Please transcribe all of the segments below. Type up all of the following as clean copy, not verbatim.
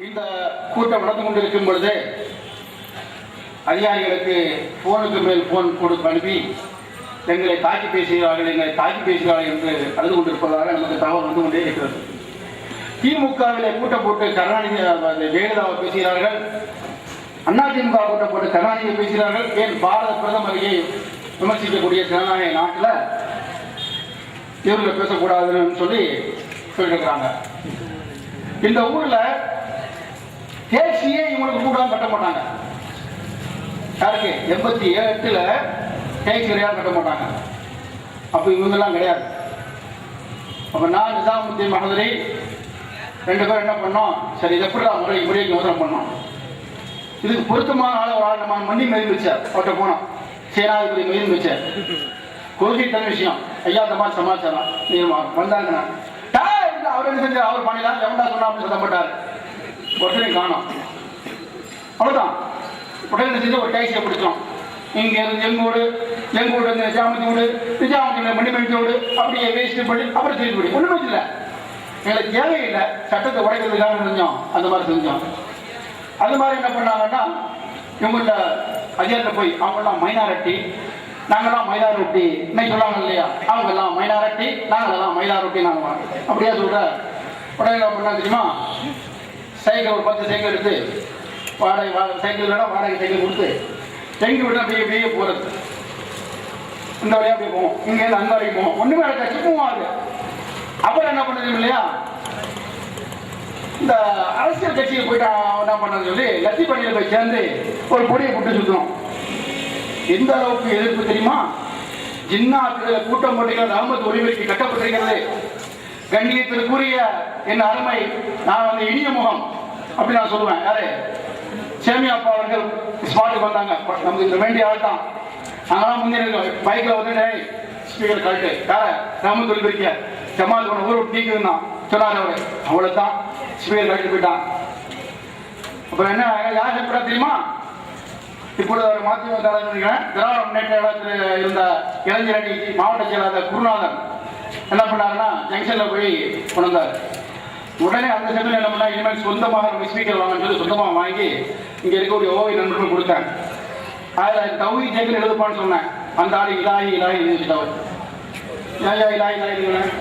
இந்த கூட்டம் நடந்து கொண்டிருக்கும் பொழுது அதிகாரிகளுக்கு போனுக்கு மேல் போன் கொடுத்து அனுப்பி எங்களை தாக்கி பேசுகிறார்கள் என்று அழுது கொண்டிருப்பதாக நமக்கு தகவல் வந்து கொண்டே இருக்கிறது. திமுகவிலே கூட்டம் போட்டு கருணாநிதி ஜெயலலிதாவை பேசுகிறார்கள், அதிமுக கூட்டம் போட்டு கருணாநிதியை பேசுகிறார்கள். ஏன் பாரத பிரதமரையை விமர்சிக்கக்கூடிய ஜனநாயக நாட்டில் இவர்களை பேசக்கூடாதுன்னு சொல்லியிருக்கிறாங்க. இந்த ஊர்ல டேக்ஸியே இவங்களுக்கு கூட கட்ட மாட்டாங்க. யாருக்கு 87 டேக்ஸி கிடையாது, கட்ட மாட்டாங்க. அப்ப இவங்கெல்லாம் கிடையாது. அப்ப நான் நிசாமுத்தீன் மகதரி 2 பேரும் என்ன பண்ணோம், சரி இதை எப்படி முறைக்கு யோசனை பண்ணோம். இதுக்கு பொருத்தமான ஆள் நம்ம மண்ணி மதிப்பிச்சார். அவர்கிட்ட போனோம், சேனாதிபதி மதிப்பிச்சார். கொள்கை தனி விஷயம், ஐயா இந்த மாதிரி சமாச்சாரம் நீ வந்தாங்கன்னா அவர் என்ன செஞ்சார், அவர் பண்ணிடலாம் எவன்டா சொன்னா அப்படின்னு சொல்லப்பட்டார். ஒருத்தனை காணும், அவ்வளவுதான். உடனே செஞ்சு ஒரு டாக்ஸியை பிடிச்சோம். இங்க இருந்து எங்கூடு நிஜாமத்தி வீடு, நிஜாமத்தி மணிமணிச்சோடு அப்படியே வேஸ்ட் பண்ணி அப்புறம் திருப்பி படி ஒண்ணுமே இல்லை. எங்களுக்கு தேவையில்லை, சட்டத்தை உடைக்கிறதுக்காக செஞ்சோம். அந்த மாதிரி செஞ்சோம். அது மாதிரி என்ன பண்ணாங்கன்னா இவங்கள்ட்ட அதிகாரத்தை போய் அவங்கெல்லாம் மைனாரிட்டி, நாங்கெல்லாம் மைனாரிட்டி இன்னைக்கு சொல்லுவாங்க இல்லையா, அவங்கெல்லாம் மைனாரிட்டி, நாங்களெல்லாம் மைனாரிட்டி நாங்கள் அப்படியே சொல்ற. உடனே என்ன பண்ணா தெரியுமா, சைக்கிள் ஒரு 10 சைக்கிள் எடுத்து சைக்கிள் வாடகை சைக்கிள் கொடுத்து எங்க விட அப்படியே போறது. இந்த வழியா அப்படியே போவோம், இங்க இருந்து அந்த வரைக்கும் போவோம். ஒண்ணுமே கட்சி போவாது. அப்புறம் என்ன பண்ணது இல்லையா, இந்த அரசியல் கட்சியை போயிட்டு என்ன பண்ணது சொல்லி லத்தி பணியில் போய் சேர்ந்து ஒரு பொடியை போட்டு சுத்தணும். எந்த அளவுக்கு எதிர்ப்பு தெரியுமா, ஜின்னாத்துல கூட்டம் போட்டிகள் அகமது ஒளிபெருக்கி கட்டப்பட்டிருக்கிறது. கண்ணியத்திற்குரிய என் அருமை, நான் வந்து இனிய முகம் அப்படி நான் சொல்லுவேன். யாரு சேமியா அப்பா அவர்கள் ஸ்பாட்டுக்கு வந்தாங்க. நமக்கு இந்த வேண்டிய ஆள் தான். நாங்களாம் முன்னே பைக்ல வந்து ஸ்பீக்கர் கழட்டு யார அகமது ஒளிபெருக்கிய ஜமால் கொண்ட ஊர் நீக்குதுன்னா சொன்னார். அவரு அவ்வளவுதான் ஸ்பீக்கர் கழட்டு போயிட்டான். அப்புறம் என்ன யார் எப்படா தெரியுமா, இப்பொழுது அவர் மதிமுக தலைவர் திராவிட முன்னேற்ற கழகத்தில் இருந்த இளைஞரணி மாவட்ட செயலாளர் குருநாதன் என்ன பண்ணாருன்னா ஜங்ஷன்ல போய் கொண்டு வந்தார். உடனே அந்த சமயம் என்ன பண்ணா, இனிமேல் சொந்தமாக நம்ம ஸ்பீக்கர் வாங்கன்னு சொல்லி சொந்தமாக வாங்கி இங்க இருக்கக்கூடிய ஓவி நண்பர்கள் கொடுத்தேன். அதில் தௌஹி ஜெகன் எழுதுப்பான்னு சொன்னேன். அந்த ஆள் இலாயி எழுதிட்டவர். ஐயா இலாயி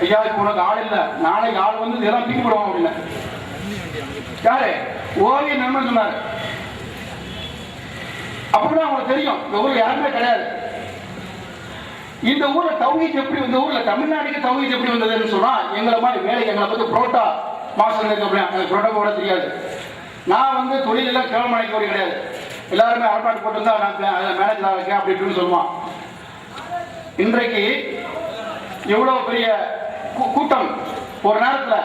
ஐயா இப்போ உனக்கு ஆள் இல்லை, நாளைக்கு ஆள் வந்து இதெல்லாம் தூக்கி போடுவாங்க அப்படின்னு யாரு ஓவிய நண்பன் சொன்னார். அப்படின்னா அவங்களுக்கு தெரியும் இந்த ஊர்ல யாருமே கிடையாது. இந்த ஊர்ல தௌஹீத் எப்படி, இந்த ஊர்ல தமிழ்நாட்டுக்கு தௌஹீத் எப்படி வந்ததுன்னு சொன்னா, எங்களை மாதிரி வேலைக்கு எங்களை பத்தி புரோட்டா மாஸ்டர் எனக்கு புரோட்டா போட தெரியாது. நான் வந்து தொழிலெல்லாம் கேவலமடைக்க ஒரு கிடையாது. எல்லாருமே ஆர்ப்பாட்டு போட்டுருந்தா நான் மேனேஜராக இருக்கேன் அப்படி இப்படின்னு சொல்லுவான். இன்றைக்கு எவ்வளவு பெரிய கூட்டம் ஒரு நேரத்துல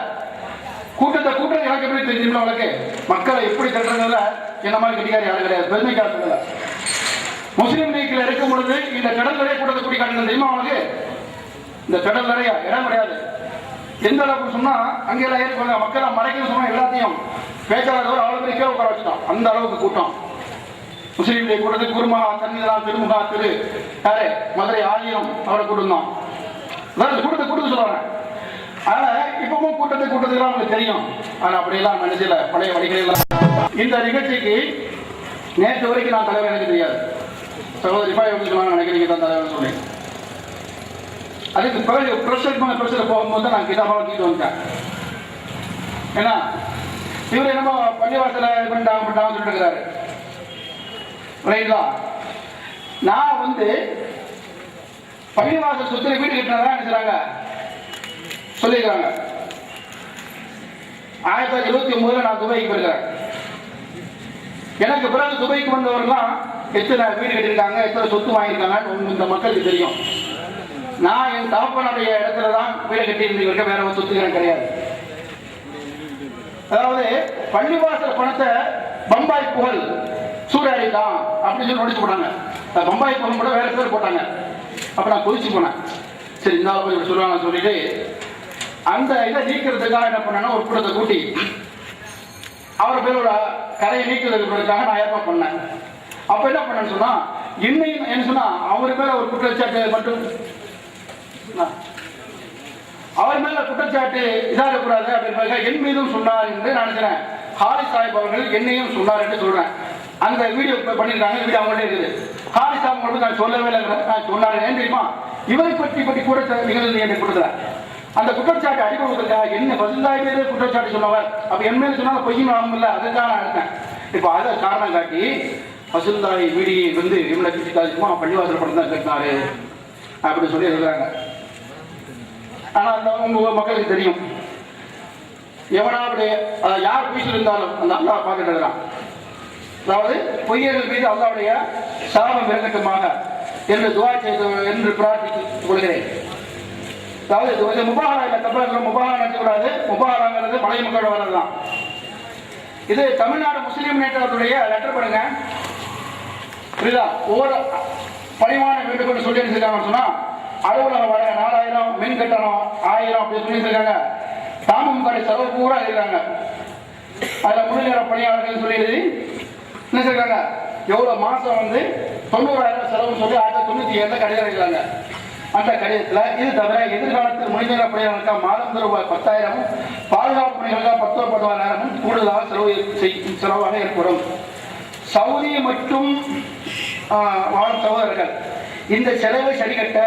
கூட்டம் எனக்கு எப்படி தெரிஞ்சுங்களா, உங்களுக்கு மக்களை எப்படி தட்டுறதுல என்ன மாதிரி கட்டிக்காரி யாரும் கிடையாது. பெருமைக்காக சொல்லல. முஸ்லீம் லீக்ல இருக்கும் பொழுது இந்த கடல் நிறைய கூட்டத்தை கூட்டி காட்டுங்க தெரியுமா அவங்களுக்கு. இந்த கடல் நிறைய இடம் கிடையாது. எந்த அளவுக்கு சொன்னா அங்கெல்லாம் ஏற்பாங்க மக்களை மறைக்கணும் சொன்னா எல்லாத்தையும் பேச்சாளர் அவ்வளவு பெரிய கேள்வி உட்கார வச்சுட்டோம். அந்த அளவுக்கு கூட்டம். முஸ்லீம் லீக் கூட்டத்துக்கு குருமகா தன்னிதா திருமுகா திரு யாரு மதுரை 1000 அவரை கூட்டம் கூட்டத்தை சொல்லுவாங்க. அதனால இப்பவும் கூட்டத்துக்கு அவங்களுக்கு தெரியும். ஆனா அப்படியெல்லாம் மனசில பழைய வழிகளெல்லாம். இந்த நிகழ்ச்சிக்கு நேற்று வரைக்கும் நான் தலைவர் எனக்கு தெரியாது. சகோதரி எப்படி சொன்னாங்க நினைக்கிறீங்க தான் தலைவர் சொன்னேன். அதுக்கு பிறகு ப்ரெஷர் போகும்போது நான் கிதாபாவை தூக்கிட்டு வந்துட்டேன். ஏன்னா இவர் என்னமோ பள்ளிவாசல பண்ணிட்டாங்க சொல்லிட்டு இருக்கிறாரு. ரைட்டா, நான் வந்து பள்ளிவாசல் சொத்துல வீடு கட்டினதான் நினைச்சாங்க சொல்லியிருக்காங்க. 1979 நான் துபாய்க்கு போயிருக்கிறேன். எனக்கு பிறகு துபாய்க்கு வந்தவர்கள்லாம் எத்தனை வீடு கட்டியிருக்காங்க, எத்தனை சொத்து வாங்கியிருக்காங்க இந்த மக்களுக்கு தெரியும். நான் என் தகப்பனுடைய இடத்துல தான் வீடு கட்டியிருந்தீங்க, வேற ஒரு சொத்து எனக்கு கிடையாது. அதாவது பள்ளிவாசல் பணத்தை பம்பாய் புகழ் சூறாடி தான் அப்படின்னு சொல்லி நோட்டீஸ் போட்டாங்க. பம்பாய் புகழ் கூட வேற பேர் போட்டாங்க. அப்ப நான் கொதிச்சு போனேன். சரி இந்த இப்படி சொல்லுவாங்க சொல்லிட்டு அந்த இதை நீக்கிறதுக்காக என்ன பண்ணேன்னா ஒரு கூட்டத்தை கூட்டி அவர் பேரோட கரையை நீக்கிறதுக்காக நான் ஏற்பாடு பண்ணேன். அப்ப என்ன பண்ணேன்னு சொன்னா என்னையும் என்ன சொன்னா அவரு மேல ஒரு குற்றச்சாட்டு மட்டும் அவர் மேல குற்றச்சாட்டு இதாக கூடாது அப்படின்னு என் மீதும் சொன்னார் என்று நினைக்கிறேன். ஹாரிஸ் சாஹிப் அவர்கள் என்னையும் சொன்னார் என்று சொல்றேன். அந்த வீடியோ பண்ணியிருக்காங்க, வீடியோ அவங்கள்ட்ட இருக்குது. ஹாரிஸ் சாஹிப் மட்டும் நான் சொல்லவே இல்லை, நான் சொன்னாரு. ஏன் தெரியுமா, இவரை பற்றி கூட நிகழ்ந்து என்னை கொடுக்கல. அந்த குற்றச்சாட்டு அடிப்படுவதற்காக என்ன பதிலாக பேர் குற்றச்சாட்டு சொன்னவர், அப்ப என் மேல சொன்னா பொய்யும் ஆகும்ல, அதுக்காக நான் எடுத்தேன். இப்போ அதை காரணம் காட்டி பசுந்தாய் வீடியை வந்து இவனை பிடிச்சிக்காதுமா பள்ளிவாசல் படம் தான் கேட்டாரு அப்படின்னு சொல்லி எழுதுறாங்க. ஆனா அந்த உங்க மக்களுக்கு தெரியும், எவனாவது யார் பேசியிருந்தாலும் அந்த அல்லாஹ் பார்த்துட்டு எழுதுறான். அதாவது பொய்யர்கள் மீது அல்லாஹ்வுடைய சாபம் இறங்கட்டுமாக என்று துஆ செய்து என்று பிரார்த்தித்துக் கொள்கிறேன். அதாவது முபாஹரா இல்லை, தப்பா முபாஹரா நடத்தக்கூடாது. முபாஹராங்கிறது பழைய மக்களோட வரதுதான். இது தமிழ்நாடு முஸ்லீம் நேற்றத்துடைய லெட்டர் பண்ணுங்க, புரியுதா? ஒவ்வொரு பணிவான வேண்டுகோள் சொல்லி இருக்காங்கன்னு சொன்னா அலுவலக வாடகை 4000, மின் கட்டணம் 1000 அப்படி சொல்லியிருக்காங்க. தாமும் கடை செலவு பூரா இருக்காங்க. அதுல முழுநேர பணியாளர்கள் சொல்லி எழுதி என்ன சொல்றாங்க, எவ்வளவு மாசம் வந்து 90,000 செலவு சொல்லி 1997 கடிதம் எழுதுறாங்க. அந்த கடிதத்தில் இது தவிர எதிர்காலத்தில் முழுநேர பணியாளர்களுக்காக மாதம் ரூபாய் 10,000, பாதுகாப்பு பணிகளுக்காக 10,000 கூடுதலாக செலவாக ஏற்படும். சவுதி மற்றும் வாழும் சகோதரர்கள் இந்த செலவை சரிகட்ட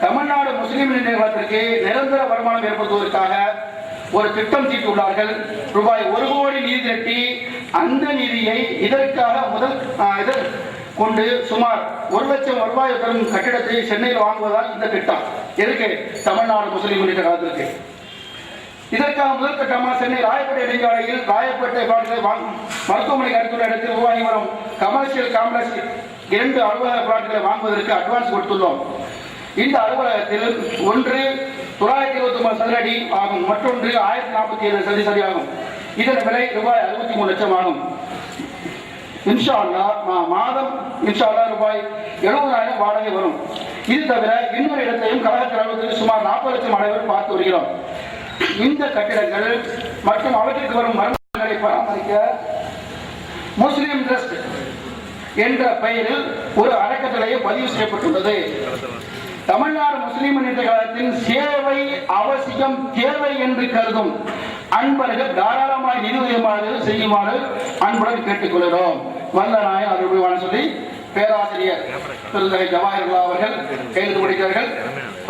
தமிழ்நாடு முஸ்லிம் நிறுவனத்திற்கு நிரந்தர வருமானம் ஏற்படுத்துவதற்காக ஒரு திட்டம் தீட்டியுள்ளார்கள். ரூபாய் 1 கோடி நிதி திரட்டி அந்த நிதியை இதற்காக கொண்டு சுமார் 1 லட்சம் ரூபாய் பெறும் கட்டிடத்தை சென்னையில் வாங்குவதால் இந்த திட்டம் எதுக்கு, தமிழ்நாடு முஸ்லிம் முன்னேற்ற கழகத்திற்கு. இதற்காக முதல் கட்டமாக சென்னை ராயப்பேட்டை நெடுஞ்சாலையில் ராயப்பேட்டை மருத்துவமனைக்கு அடுத்துள்ள இடத்தில் உருவாகி வரும் கமர்ஷியல் காம்ப்ளெக்ஸ் 2 அலுவலக பிளாட்களை வாங்குவதற்கு அட்வான்ஸ் கொடுத்துள்ளோம். இந்த அலுவலகத்தில் ஒன்று 929 சதுர அடி ஆகும், மற்றொன்று 1047 சதுர ஆகும். இதன் விலை ரூபாய் 63 லட்சம் ஆகும். இன்ஷா அல்லாஹ் மாதம் ரூபாய் 70,000 வாடகை வரும். இது தவிர இன்னொரு இடத்தையும் கழகத்தில் சுமார் 40 லட்சம் அளவில் பார்த்து வருகிறோம். இந்த கட்டிடங்கள் மற்றும் அவற்றிற்கு வரும் மர்மங்களை பராமரிக்க முஸ்லிம் ட்ரஸ்ட் என்ற பெயரில் ஒரு அறக்கட்டளையை பதிவு செய்யப்பட்டுள்ளது. தமிழ்நாடு முஸ்லிம் முன்னேற்ற கழகத்தின் சேவை அவசியம் தேவை என்று கருதும் அன்பர்கள் தாராளமாக நிதி செய்யுமாறு அன்புடன் கேட்டுக்கொள்கிறோம். வல்ல நாயன் அருள்வான் சொல்லி பேராசிரியர் பெருந்தகை ஜவாஹிர் அவர்கள் கைது முடித்தார்கள்.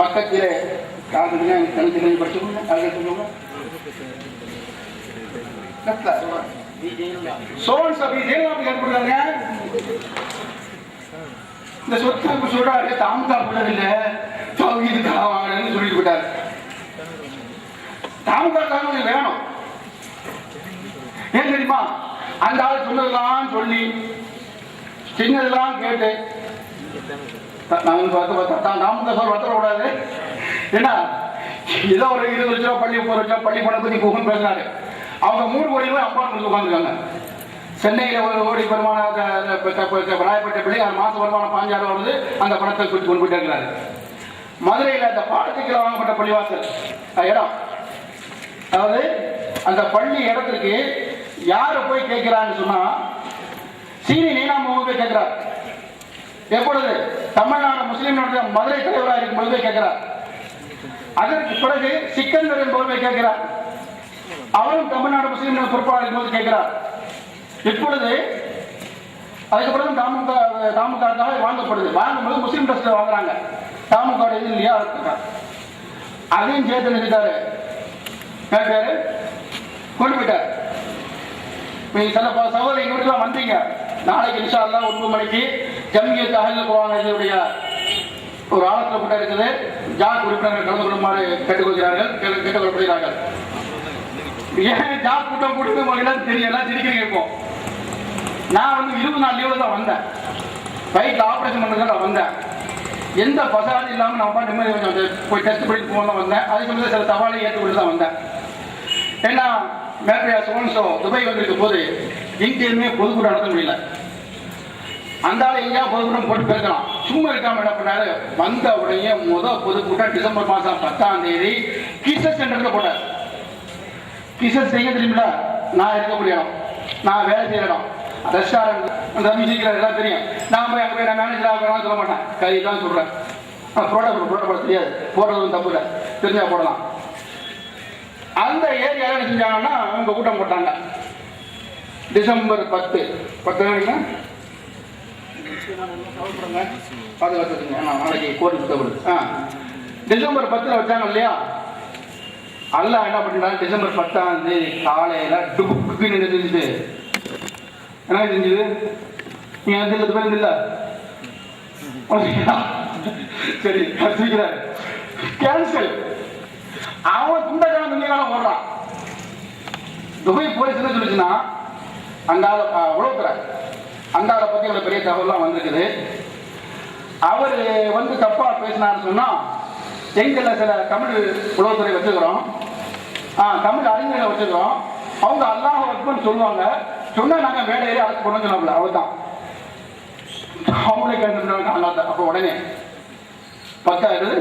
பக்கத்திலே சோன் சபி ஏற்படுறாங்க. இந்த சொத்து சொல்றாரு தாமதா இல்ல தௌஹீதுன்னு சொல்லிட்டு போட்டாரு. தாமதா வேணும் ஏன் தெரியுமா, அந்த ஆள் சொன்னதெல்லாம் சொல்லி சின்னதெல்லாம் கேட்டு கூடாது. ஏன்னா ஏதோ ஒரு 20 லட்ச ரூபா பள்ளி 30 லட்சம் பள்ளி பணம் பத்தி போகணும்னு பேசினாரு. அவங்க 3 கோடி ரூபாய் அம்பான் உட்காந்துருக்காங்க. சென்னையில் 1 கோடி வருமானம் ராயப்பேட்டை பிள்ளை மாசம் வருமானம் 5,000 வருது. அந்த பணத்தை குறித்து கொண்டு போயிட்டு இருக்கிறாரு. மதுரையில் அந்த பாடத்துக்கு வாங்கப்பட்ட பள்ளிவாசல் இடம், அதாவது அந்த பள்ளி இடத்திற்கு யாரு போய் கேட்கிறான்னு சொன்னா சீனி நீனா போய் கேட்கிறார். எப்பொழுது தமிழ்நாடு முஸ்லிம் மதுரை தலைவராக இருக்கும் பொழுது கேட்கிறார். அதற்கு பிறகு சிக்கந்தர் என்பவர் கேட்கிறார். அவரும் தமிழ்நாடு முஸ்லிம் பொறுப்பாளர் இருக்கும்போது கேட்கிறார். இப்பொழுது அதுக்கு பிறகு தாமுக வாங்கப்படுது. வாங்கும்போது முஸ்லிம் ட்ரஸ்ட்ல வாங்குறாங்க. தாமுக இது இல்லையா, அதையும் சேர்த்து நினைத்தாரு கொண்டு போயிட்டார். சில சகோதரி இவருக்கெல்லாம் வந்தீங்க. நாளைக்கு இன்ஷா அல்லாஹ் 9 மணிக்கு ஜம்மியத் அஹ்லுல் குர்ஆன் இதனுடைய ஒரு ஆலோசனை கூட்டம் இருக்குது. ஜாக் உறுப்பினர்கள் கலந்து கொள்ளுமாறு கேட்டுக்கொள்ளப்படுகிறார்கள். ஏன் ஜாக் கூட்டம் கூட்டு எல்லாம் தெரியல, சிரிக்கிறீங்க. இப்போ நான் வந்து 20 நாள் லீவ்ல தான் வந்தேன். வயிற்று ஆபரேஷன் பண்ணதுக்கு நான் வந்தேன். எந்த பசாதி இல்லாமல் நான் நிம்மதி கொஞ்சம் போய் டெஸ்ட் பண்ணிட்டு போக வந்தேன். அதே சமயத்தில் சில சவாலை ஏற்றுக்கொண்டு தான் வந்தேன். ஏன்னா மேட்ரியா சோன்சோ துபாய் வந்திருக்கும் போது எங்கேயுமே பொதுக்கூட்டம் நடத்த முடியல. அந்த ஆள் எங்கேயா பொதுக்கூட்டம் போட்டு பேசலாம், சும்மா இருக்காம என்ன பண்ணாரு, வந்த உடனே முதல் பொதுக்கூட்டம் டிசம்பர் மாதம் 10ஆம் தேதி கிசஸ் சென்டர்ல போட்டார். கிசஸ் செய்ய தெரியுமில்ல, நான் இருக்கக்கூடிய இடம், நான் வேலை செய்யற இடம், ரெஸ்டாரண்ட், அந்த மியூசிக் எல்லாம் தெரியும். நான் போய் அங்கே போய் நான் மேனேஜர் ஆகலாம் சொல்ல மாட்டேன், கை தான் சொல்றேன். புரோட்டோகால் போட தெரியாது, போடுறது தப்பு இல்லை, தெரிஞ்சா போடலாம். அந்த ஏரியாவில் என்ன செஞ்சாங்கன்னா அவங்க கூட்டம் போட்டாங்க. டிசம்பர் 10 பாதுகாத்துங்க. நாளைக்கு கோர்ட்டு தவிர டிசம்பர் 10 வச்சாங்க இல்லையா? அல்லாஹ் என்ன பண்ணிட்டாங்க, டிசம்பர் 10ஆம் தேதி காலையில டுபுக்குன்னு நினைஞ்சிட்டு என்ன செஞ்சது? நீங்க வந்து பேர் இல்ல சரி கற்றுக்கிறாரு கேன்சல். அவன் துண்டக்கான துணியக்கான ஓடுறான். துபாய் போலீஸ் என்ன சொல்லிச்சுன்னா, அந்த உழவுத்துற அந்த ஆளை பத்தி ஒரு பெரிய தகவலாம் வந்திருக்குது. அவர் வந்து தப்பா பேசினான்னு சொன்னா, எங்கள சில தமிழ் உளவுத்துறை வச்சுக்கிறோம், தமிழ் அறிஞர்களை வச்சுக்கிறோம், அவங்க அல்லாஹ் அக்பர்னு சொல்லுவாங்க, சொன்னா நாங்க மேலே ஏறி அரசு பண்ண சொன்னாங்களே அவர் தான் அவங்களே கேட்டு. அப்போ உடனே 10,000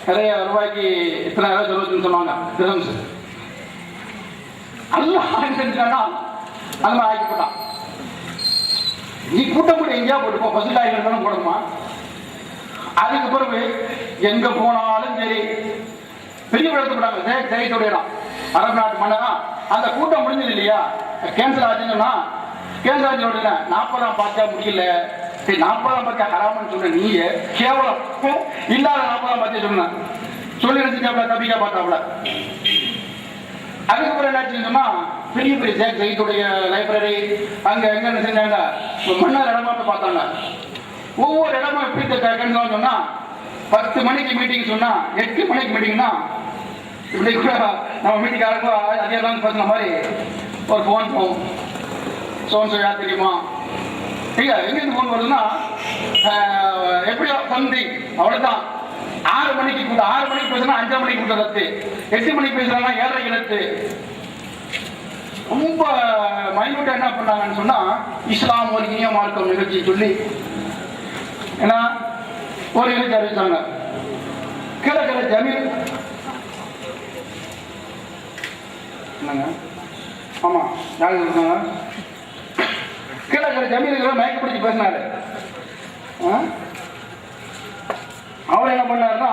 நிறைய ரூபாய்க்கு இத்தனை சொல்லுன்னு சொன்னாங்க. அல்லாஹ் செஞ்சானா அந்த மாதிரி ஆக்கி போட்டான். நீ கூட்டம் கூட எங்கேயா போட்டுப்போம், பசுலாயிரம் போடணுமா? அதுக்கு பிறகு எங்க போனாலும் சரி பெரிய விளக்கப்படாங்க. ஜெயத்துடைய அரபு நாட்டு மன்னனா அந்த கூட்டம் முடிஞ்சது இல்லையா, கேன்சல் ஆச்சுன்னா கேன்சல் ஆச்சு. 40ஆம் பார்த்தா முடியல, சரி 40ஆம் பார்த்தா ஹராமன்னு சொன்ன நீங்க கேவலம் இல்லாத 40ஆம் பார்த்தே சொன்ன சொல்லி நினைச்சாப்ல தப்பிக்கா பார்த்தாப்ல. அதுக்கப்புறம் என்னாச்சுன்னா பெரிய பெரிய ஜெயத்துடைய லைப்ரரி அங்க எங்க என்ன செஞ்சாங்க, மன்னர் இடமாட்டு பார்த்தாங்க. ஒவ்வொரு இடமும் எப்படி கேன்சல் சொன்னா 10 மணிக்கு மீட்டிங் சொன்னா 8 மணிக்கு மீட்டிங்னா இப்படி கூட நம்ம மீட்டிங் ஆரம்பம் அதே தான் பேசுன மாதிரி ஒரு ஃபோன் போகும். சோன்சோ யார் தெரியுமா? இல்ல எங்கிருந்து ஃபோன் வருதுன்னா எப்படியோ சம்திங் அவ்வளவுதான். 6 மணிக்கு 6 மணிக்கு பேசுனா 5 மணிக்கு கொடுத்து 8 மணிக்கு பேசுறாங்கன்னா 7:30 எழுத்து. ரொம்ப மைனூட்டா என்ன பண்ணாங்கன்னு சொன்னா, இஸ்லாம் ஒரு இனிய மார்க்கம் நிகழ்ச்சி சொல்லி ஏன்னா ஒரு நிகழ்ச்சி அறிவிச்சாங்க. கிழக்கிற ஜமீல் என்னங்க, ஆமா யாரு இருக்காங்க, கிழக்கிற ஜமீல் மயக்க பிடிச்சி பேசினாரு. அவர் என்ன பண்ணாருன்னா,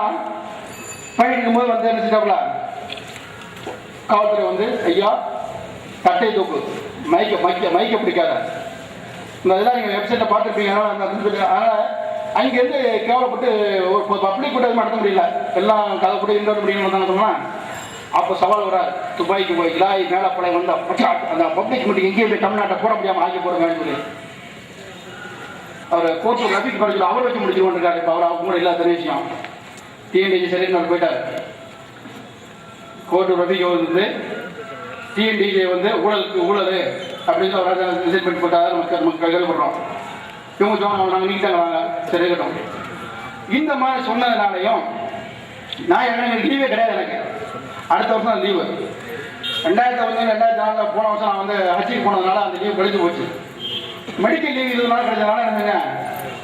பயிரிடும் போது வந்து நினைச்சிட்டாப்ல காவல்துறை வந்து, ஐயா தட்டை தூக்கு, மைக்க பிடிக்காத. இந்த இதெல்லாம் நீங்கள் வெப்சைட்டில் பார்த்துருப்பீங்க. அதனால் அங்கேருந்து கேவலப்பட்டு ஒரு பப்ளிக் கூட்டம் நடத்த முடியல, எல்லாம் கதை கூட இன்னொரு முடியும் வந்தாங்கன்னா. அப்போ சவால் வராது, துபாய்க்கு போய் இலாய் மேலப்படை வந்து அந்த பப்ளிக் மீட்டிங் எங்கேயும் தமிழ்நாட்டை போட முடியாமல் ஆக்கி போடுங்கன்னு சொல்லி அவர் கோர்ட்டு ரஃபிக் படிச்சு அவர் வச்சு முடிச்சு கொண்டிருக்காரு. இப்போ அவர் அவங்க கூட இல்லாத விஷயம் டிஎன்டிஜி சரின்னு போயிட்டார். கோர்ட்டு ரஃபிக் வந்து டிஎன்டிஜி வந்து ஊழல் அப்படின்னு ஒரு ரிசைன்மெண்ட் போட்டால் நமக்கு கேள்விப்படுறோம். இவங்க சொன்னாங்க நாங்கள் நீட்டாங்க வாங்க சரி இருக்கட்டும். இந்த மாதிரி சொன்னதுனாலையும் நான் எனக்கு லீவே கிடையாது. எனக்கு அடுத்த வருஷம் தான் லீவு. 2004 போன வருஷம் நான் வந்து ஹஜ்ஜிக்கு போனதுனால அந்த லீவு கழிச்சு போச்சு. மெடிக்கல் லீவ் இதனால கிடைச்சதுனால என்னங்க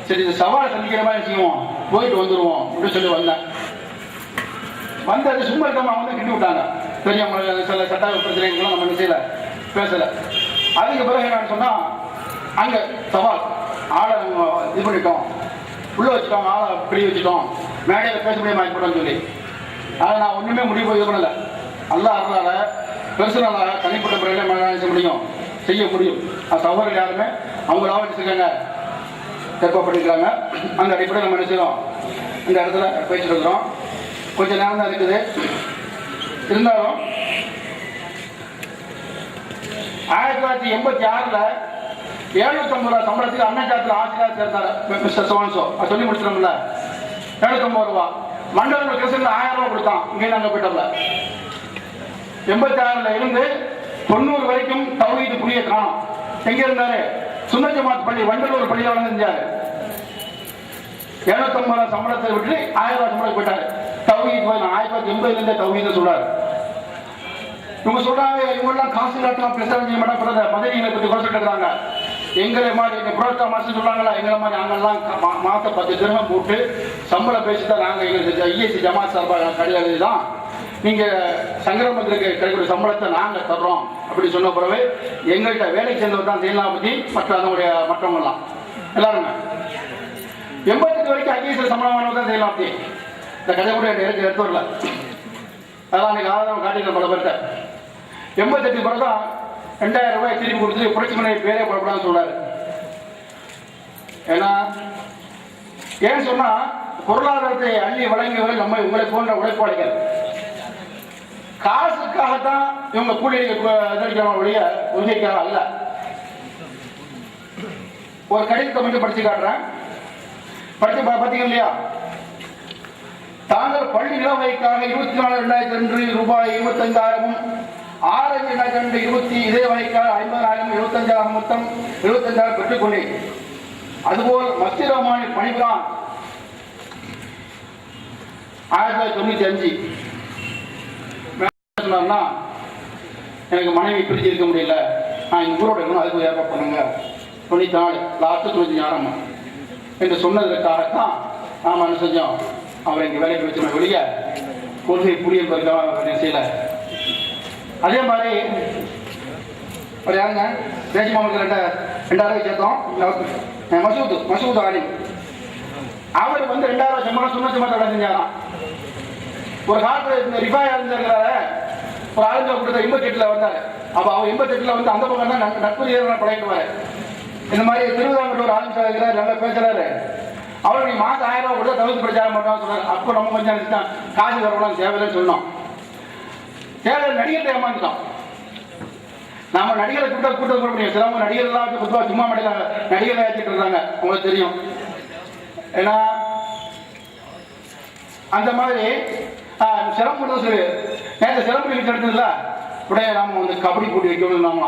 சரி இந்த சவாலை சந்திக்கிற மாதிரி செய்வோம், போயிட்டு வந்துடுவோம் அப்படின்னு சொல்லி வந்தேன். வந்தது சும்மா இருக்காம வந்து கிட்டி விட்டாங்க. பெரியவங்க சில சட்ட பிரச்சனைகள்லாம் நம்ம செய்யல பேசலை. அதுக்கு பிறகு என்னன்னு சொன்னா, அங்கே சவால் ஆளை நம்ம இது பண்ணிட்டோம், உள்ள வச்சுட்டோம், ஆளை பிடி வச்சுட்டோம், மேடையில் பேச முடியாம ஆகிப்போட்டோம்னு சொல்லி அதை நான் ஒன்றுமே முடிவு இது பண்ணலை. அல்லாஹ் அருளால பெர்சனலாக தனிப்பட்ட முறையில் மனநிலை முடியும், செய்ய முடியும். அது சகோதரர்கள் யாருமே அவங்களாக வச்சுருக்காங்க, தற்பா பண்ணிக்கிறாங்க. அந்த அடிப்படையில் நம்ம நினைச்சிடும் இந்த இடத்துல பேசிட்டு இருக்கிறோம். கொஞ்சம் நேரம் தான் இருக்குது. இருந்தாலும் 1986 750 ரூபா சம்பளத்துக்கு அன்னச்சாரத்தில் ஆசிரியர் சேர்ந்தார் மிஸ்டர் சோன்சோ. அது சொல்லி முடிச்சிடோம்ல, 750 ரூபா. மண்டல கிருஷ்ணன் 1000 ரூபா கொடுத்தான். இங்கே நாங்கள் போயிட்டோம்ல. 86 இருந்து 90 வரைக்கும் தௌஹீது புரிய காணும். எங்க இருந்தாரு? சுன்னத் ஜமாத் பள்ளி வண்டலூர் பள்ளியில் வந்து செஞ்சாரு. 750 ரூபா சம்பளத்தை விட்டு 1000 ரூபா சம்பளம் போயிட்டாரு. தௌஹீத் 1980 தௌஹீத் சொல்றாரு. இவங்க சொல்றாங்க இவங்கெல்லாம் காசு இல்லாட்டலாம் பிரச்சாரம் செய்ய மாட்டாங்க, பதவிகளை பற்றி குறைச்சிட்டு இருக்கிறாங்க. எங்களை மாதிரி எங்க புரோட்டா மாசம் சொல்றாங்களா, எங்களை மாதிரி நாங்கெல்லாம் மாசம் 10 திரகம் போட்டு சம்பளம் பேசிதான் நாங்கள் எங்களுக்கு ஐஎஸ்சி ஜமாத் சார்பாக கிடையாது தான் நீங்க சங்கரமத்திற்கு கிடைக்கிற சம்பளத்தை நாங்கள் தர்றோம் அப்படி சொன்ன பிறகு எங்கள்கிட்ட வேலைக்கு சேர்ந்தவர் தான் செய்யலாம் பற்றி மற்ற அதனுடைய மற்றவங்கலாம் எல்லாருமே 88 வரைக்கும் ஐஎஸ்சி சம்பளம் வாங்கினவர் தான் செய்யலாம் அப்படி. இந்த கதை கூட எனக்கு எடுத்து வரல, அதான் அன்னைக்கு ஆதாரம் காட்டிக்கிற பல பேர்கிட்ட. 88 பிறகு தான் 2000 ரூபாய் திருப்பி கொடுத்து புரட்சி மனை பேரே போடக்கூடாதுன்னு சொல்றாரு. ஏன்னா ஏன்னு சொன்னா பொருளாதாரத்தை அள்ளி வழங்கியவர்கள் நம்ம உங்களை போன்ற உழைப்பாளிகள். காசுக்காகத்தான் இவங்க கூலியை ஒழிய உரிமைக்காக அல்ல. ஒரு கடிதத்தை மட்டும் படிச்சு காட்டுறேன். படிச்சு பார்த்தீங்க இல்லையா? தாங்கள் பள்ளி இளவைக்காக 24,2002 ரூபாய் 25,000 ஆரஞ்சு 2020 இதே வகைக்காக 50,000 75,000 மொத்தம் 75,000 பெற்றுக்கொண்டேன். அதுபோல் மஸ்ஜித் ரஹ்மானில் பணிபுரான் 1995 சொன்னார்னா எனக்கு மனைவி பிரிஞ்சு இருக்க முடியல, நான் எங்கள் ஊரோட இருக்கணும், அதுக்கு ஏற்பாடு பண்ணுங்க. 94 லாஸ்ட் 95 ஆரம்பம் என்று சொன்னதற்காகத்தான் நாம் என்ன செஞ்சோம், அவரை இங்கே வேலைக்கு வச்சோம். வெளிய கொள்கை புரிய செய்யல. அதே மாதிரி ஒரு யாருங்க தேசிய மாவட்டத்தில் 2000 சேர்த்தோம். மசூத் ஆலிம் அவர் 2000 சம்பளம் சுண்ணத்து மட்டும் செஞ்சாராம். ஒரு காலத்தில் இந்த ரிஃபாயா இருந்திருக்கிறாரு, ஒரு ஆளுங்க கொடுத்த 88 வந்தாரு. அப்போ அவர் 88 அந்த பக்கம் தான் நட்பு படைக்குவாரு. இந்த மாதிரி திருவிதாங்கூர் ஒரு ஆளுங்க இருக்கிறார், நல்லா பேசுறாரு. அவர் நீ மாதம் 1000 ரூபாய் கொடுத்தா தவிர்த்து பிரச்சாரம் பண்ணுவான்னு சொன்னார். அப்போ நம்ம கொஞ்சம் நினைச்சிட்டோம், காசு வரலாம் தேவையில்லைன்னு சொன்னோம். தேவை நடிகர்கிட்ட ஏமாந்துட்டோம். நாம நடிகரை கூட்டம் போட முடியும். சிலவங்க நடிகர்லாம் பொதுவாக சும்மா மடையில நடிகரை ஏற்றிட்டு இருக்காங்க, உங்களுக்கு தெரியும். ஏன்னா அந்த மாதிரி சிறப்பு சொல்லி நேற்று சிறப்பு நிகழ்ச்சி எடுத்ததுல உடைய நாம கபடி போட்டி வைக்கணும்.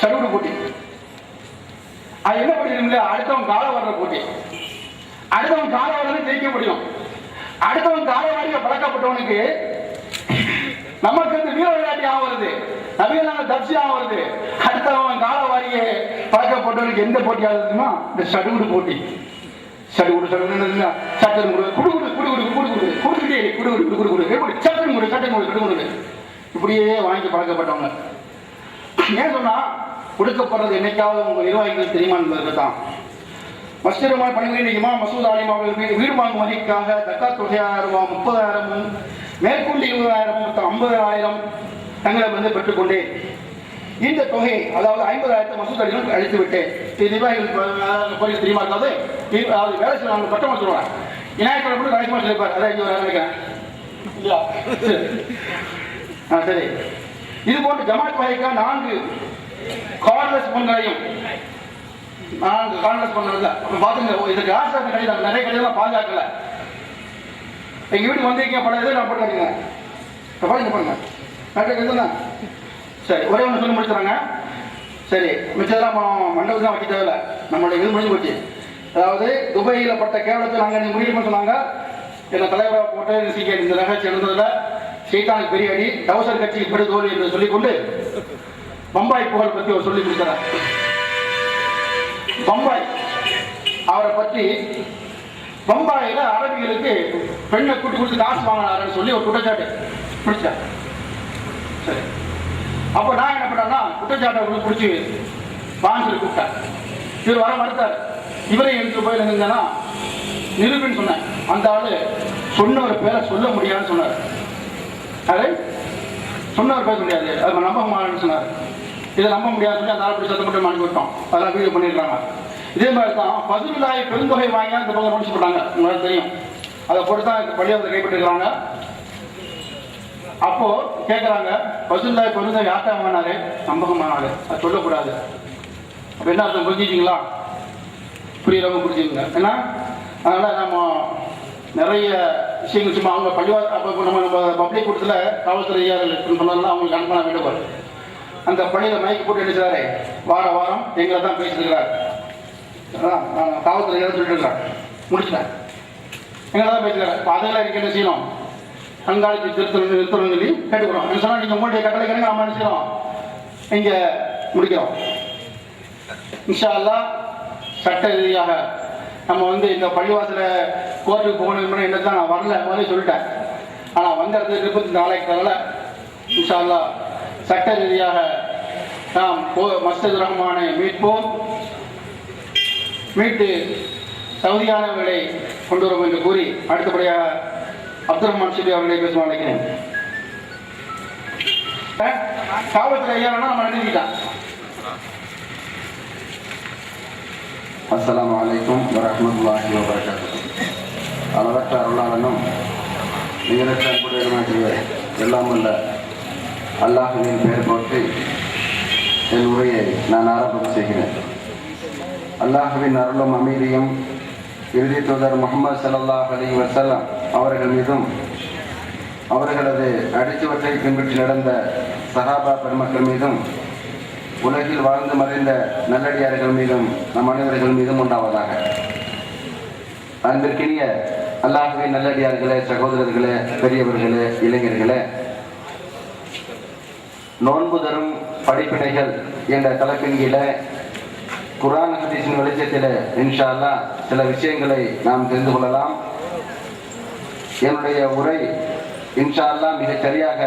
சடுகுடு போட்டி அது என்ன பண்ணிருக்கோம், அடுத்தவன் கால வர்ற போட்டி. அடுத்தவன் கால வர்றது ஜெயிக்க முடியும். அடுத்தவன் கால வாரிய பழக்கப்பட்டவனுக்கு நமக்கு வீர விளையாட்டி ஆகிறது, நவீன தப்சி ஆகிறது. அடுத்தவன் கால வாரிய பழக்கப்பட்டவனுக்கு எந்த போட்டி ஆகுதுன்னா இந்த சடுகுடு போட்டி. சடுகுடு சடுகுடு சட்டம் குடு குடு குடு குடு குடு குடு குடு குடுக்கிட்டே குடு குடு குடு குடு எப்படி சட்டம் குடு சட்டம் குடு குடு குடு இப்படியே வாங்கி பழக்கப்பட்டவங்க. ஏன் சொன்னா கொடுக்கப்படுறது என்னைக்காவது உங்க நிர்வாகிகள் தெரியுமா என்பதற்கு தான். மஸ்ஜித் ரஹ்மான் பணிபுரியும் இமாம் மசூத் ஆலிம் அவர்கள் வீடு வாங்கும் வகைக்காக தக்காத் தொகையாக ரூபாய் 30,000 மேற்கொண்டு 20,000 மொத்தம் 50,000 தங்களை பெற்றுக்கொண்டேன். இந்த தொகை அதாவது 50,000 மசூத் அலிகளுக்கு அளித்து விட்டேன். நிர்வாகிகள் தெரியுமா இருக்காது, அதாவது வேலை செய்வாங்க பட்டமா சொல்லுவாங்க. விநாயகரை கூட கடைசிமா சொல்லிப்பார், அதான் இங்கே நினைக்கிறேன் இல்லையா? சரி, இது போன்று ஜமாத் வகைக்காக 4 கார்லெஸ் பண்களையும் 4 கார்லெஸ் பண்றது பாத்துங்க. இதுக்கு ஆசிரியர் கடிதம் நிறைய கடிதம் பாதுகாக்கல. எங்க வீட்டுக்கு வந்திருக்கீங்க பல இதை நான் போட்டு பாருங்க பாருங்க கரெக்டாக. சரி, ஒரே ஒன்று சொல்லி முடிச்சுறாங்க. சரி, மிச்சதெல்லாம் மண்டபம் தான் வைக்க தேவையில்லை, நம்மளுடைய இது முடிஞ்சு போச்சு. அதாவது துபாயில் பட்ட கேவலத்தை நாங்கள் முடிவு சொன்னாங்க. என்ன தலைவராக போட்டு சீக்கிரம் இந்த நிகழ்ச்சி எழுந்ததில் சீட்டானுக்கு பெரிய அடி, டவுசர் கட்சிக்கு பெருதோல் என்று சொல்லிக்கொண்டு பம்பாய் புகழ் பற்றி அவர் சொல்லி கொடுத்தார். பம்பாய் அவரை பற்றி பம்பாயில் அரபிகளுக்கு பெண்ணை கூட்டி கொடுத்து காசு வாங்கினாருன்னு சொல்லி ஒரு குற்றச்சாட்டு பிடிச்சார். சரி, அப்போ நான் என்ன பண்ணேன்னா குற்றச்சாட்டை பிடிச்சி வாங்க சொல்லி கூப்பிட்டேன். இவர் வர மறுத்தார். இவரை எடுத்து போய் இருந்தேன்னா நிரூபின்னு சொன்னேன். அந்த ஆளு சொன்ன ஒரு பேரை சொல்ல முடியாதுன்னு சொன்னார். அது சொன்ன ஒரு பேர் முடியாது, அது நம்ப மாட்டேன்னு சொன்னார். இதை நம்ப முடியாதுன்னு சொல்லி அந்த ஆள் பிடிச்சதை மட்டும் மாட்டி விட்டோம். அதெல்லாம் வீடியோ பண்ணியிருக்காங்க. இதே மாதிரி தான் பசுவில்லாய் பெருந்தொகை வாங்கி அந்த பக்கம் முடிச்சு போட்டாங்க, உங்களுக்கு தெரியும். அதை போட்டு தான் பள்ளியாளத்தை கைப்பற்றிருக்கிறாங்க. அப்போ கேட்குறாங்க, பசுவில்லாய் பெருந்தொகை யார்ட்டா வாங்கினாரு, நம்பகமானாரு, அது சொல்லக்கூடாது. அப்போ என்ன அர்த்தம் புரிஞ்சிச்சிங்களா? புரியறவங்க புரிஞ்சுங்க. ஏன்னா அதனால நம்ம நிறைய விஷயங்கள் சும்மா அவங்க பள்ளிவா அப்போ நம்ம பப்ளிக் கூட்டத்தில் காவல்துறை சொன்னாலும் அவங்களுக்கு அனுப்பினா வேண்டுவார். அந்த பள்ளியில் மைக்கு போட்டு எடுக்கிறாரு, வார வாரம் எங்களை தான் பேசியிருக்கிறார். நான் காவல்துறை சொல்லிட்டு இருக்கிறேன், முடிச்சுட்டேன், எங்களை தான் பேசுகிறார். இப்போ அதெல்லாம் எனக்கு என்ன செய்யணும், கண்காணித்து நிறுத்தணும் சொல்லி கேட்டுக்கிறோம். என்ன சொன்னால் நீங்கள் உங்களுடைய கட்டளைக்கு நம்ம என்ன செய்யறோம், இங்கே முடிக்கிறோம். இன்ஷா அல்லாஹ் சட்ட ரீதியாக நம்ம இந்த பள்ளிவாசல கோர்ட்டுக்கு போகணும் என்ன தான் நான் வரல, முதல்ல சொல்லிட்டேன். ஆனால் வந்த இடத்துல 24 தரல. இன்ஷா அல்லாஹ் சட்ட ரீதியாக நாம் மஸ்ஜித் ரஹ்மானை மீட்போம், மீட்டு சவுதியானவர்களை கொண்டு வரும் என்று கூறி அடுத்தபடியாக அப்துல் ரஹ்மான் ஷிபி அவர்களை பேசுவாங்க. காவல்துறை ஐயா வேணா நம்ம நினைக்கிட்டான். அஸ்ஸலாமு அலைக்கும் வரஹ்மத்துல்லாஹி வபரகாத்துஹு. அளவற்ற அருளாளனும் நிகரற்ற அன்புடையவனாகிய எல்லாம் வல்ல அல்லாஹ்வின் பெயர் போற்றி என் உரையை நான் ஆரம்பம் செய்கிறேன். அல்லாஹ்வின் அருளும் அமைதியும் இறுதி தூதர் முஹம்மது ஸல்லல்லாஹு அலைஹி வஸல்லம் அவர்கள் மீதும் அவர்களது அடிச்சுவற்றை பின்பற்றி நடந்த சஹாபா பெருமக்கள் மீதும் உலகில் வாழ்ந்து மறைந்த நல்லடியார்கள் மீதும் நம் அனைவர்கள் மீதும் உண்டாவதாக. அன்பிற்கினிய அல்லாஹ்வின் நல்லடியார்களே, சகோதரர்களே, பெரியவர்களே, இளைஞர்களே, நோன்பு தரும் படிப்பினைகள் என்ற தலைப்பின் கீழே குர்ஆன் ஹதீஸின் வெளிச்சத்தில் இன்ஷா அல்லாஹ் சில விஷயங்களை நாம் தெரிந்து கொள்ளலாம். என்னுடைய உரை இன்ஷா அல்லாஹ் மிகச் சரியாக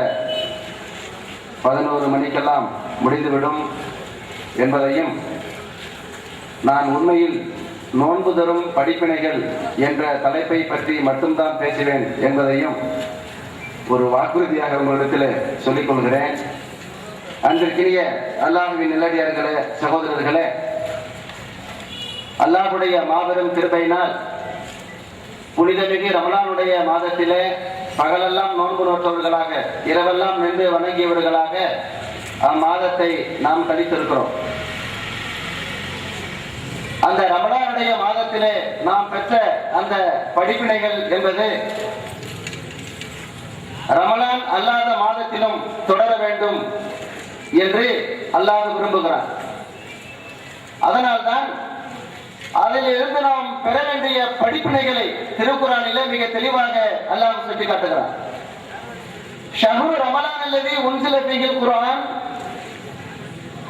11 மணிக்கெல்லாம் முடிந்துவிடும் என்பதையும், நான் உண்மையில் நோன்பு தரும் படிப்பினைகள் என்ற தலைப்பை பற்றி மட்டும்தான் பேசுவேன் என்பதையும் ஒரு வாக்குறுதியாக உங்களிடத்தில் சொல்லிக் கொள்கிறேன். அன்பிற்கினிய அல்லாஹ்வின் நல்லடியார்களே, சகோதரர்களே, அல்லாஹ்வுடைய மாபெரும் கிருபையினால் புனிதமிகு ரமலானுடைய மாதத்திலே பகலெல்லாம் நோன்பு நோற்றவர்களாக, இரவெல்லாம் நின்று வணங்கியவர்களாக அம்மாதத்தை நாம் கழித்திருக்கிறோம். அந்த ரமலானுடைய மாதத்திலே நாம் பெற்ற அந்த படிப்பினைகள் என்பது ரமலான் அல்லாத மாதத்திலும் தொடர வேண்டும் என்று அல்லாஹ் விரும்புகிறார். அதனால்தான் அதில் இருந்து நாம் பெற வேண்டிய படிப்பினைகளை திருக்குர்ஆனிலே மிக தெளிவாக அல்லாஹ் சுட்டி காட்டுகிறார். ஷஹ்ரு ரமலான் அல்லதி உன்சில ஃபீஹில் குர்ஆன்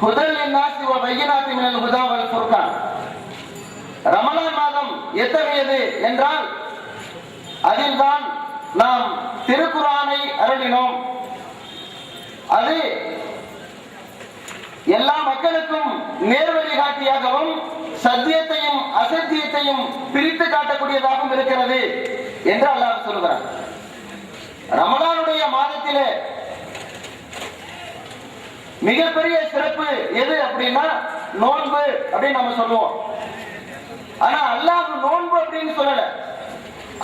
ஹுதல் லின்னாஸி வ பையினாத்தி மினல் ஹுதா வல் ஃபுர்கான். ரமலான் மாதம் எத்தகையது என்றால் அதில்தான் நாம் திருக்குர்ஆனை அருளினோம். அது எல்லா மக்களுக்கும் நேர்வழிகாட்டியாகவும் சத்தியத்தையும் அசத்தியத்தையும் பிரித்து காட்டக்கூடியதாகவும் இருக்கிறது என்று அல்லாஹ் சொல்கிறார். ரமலானுடைய மாதத்திலே மிகப்பெரிய சிறப்பு எது அப்படின்னா நோன்பு அப்படின்னு நம்ம சொல்லுவோம். ஆனா அல்லாஹ் நோன்பு அப்படின்னு சொல்லல.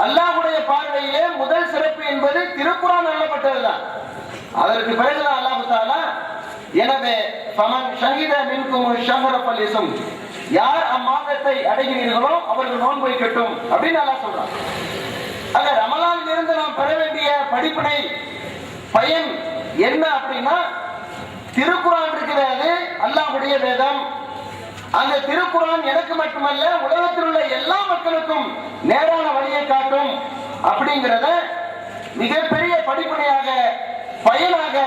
அல்லாஹ்வுடைய பார்வையிலே முதல் சிறப்பு என்பது திருக்குர்ஆன் அருளப்பட்டதுதான். அதற்கு பிறகுதான் அல்லாஹ் தஆலா எனவே ஃபமன் ஷஹித மின்கும் ஷஹர ஃபல்யஸும், யார் அம்மாதத்தை அடைகிறீர்களோ அவர்கள் நோன்பு வைக்கட்டும் அப்படின்னு அல்லாஹ் சொல்றான். ஆக ரமலானில் இருந்து நாம் பெற வேண்டிய படிப்பினை பயன் என்ன அப்படின்னா, திருக்குர்ஆன் இருக்கிறது அல்லாஹ்வுடைய வேதம். அந்த திருக்குர்ஆன் எனக்கு மட்டுமல்ல உலகத்தில் உள்ள எல்லா மக்களுக்கும் நேரான வழியை காட்டும் அப்படிங்கிறத மிகப்பெரிய படிப்பினையாக பயனாக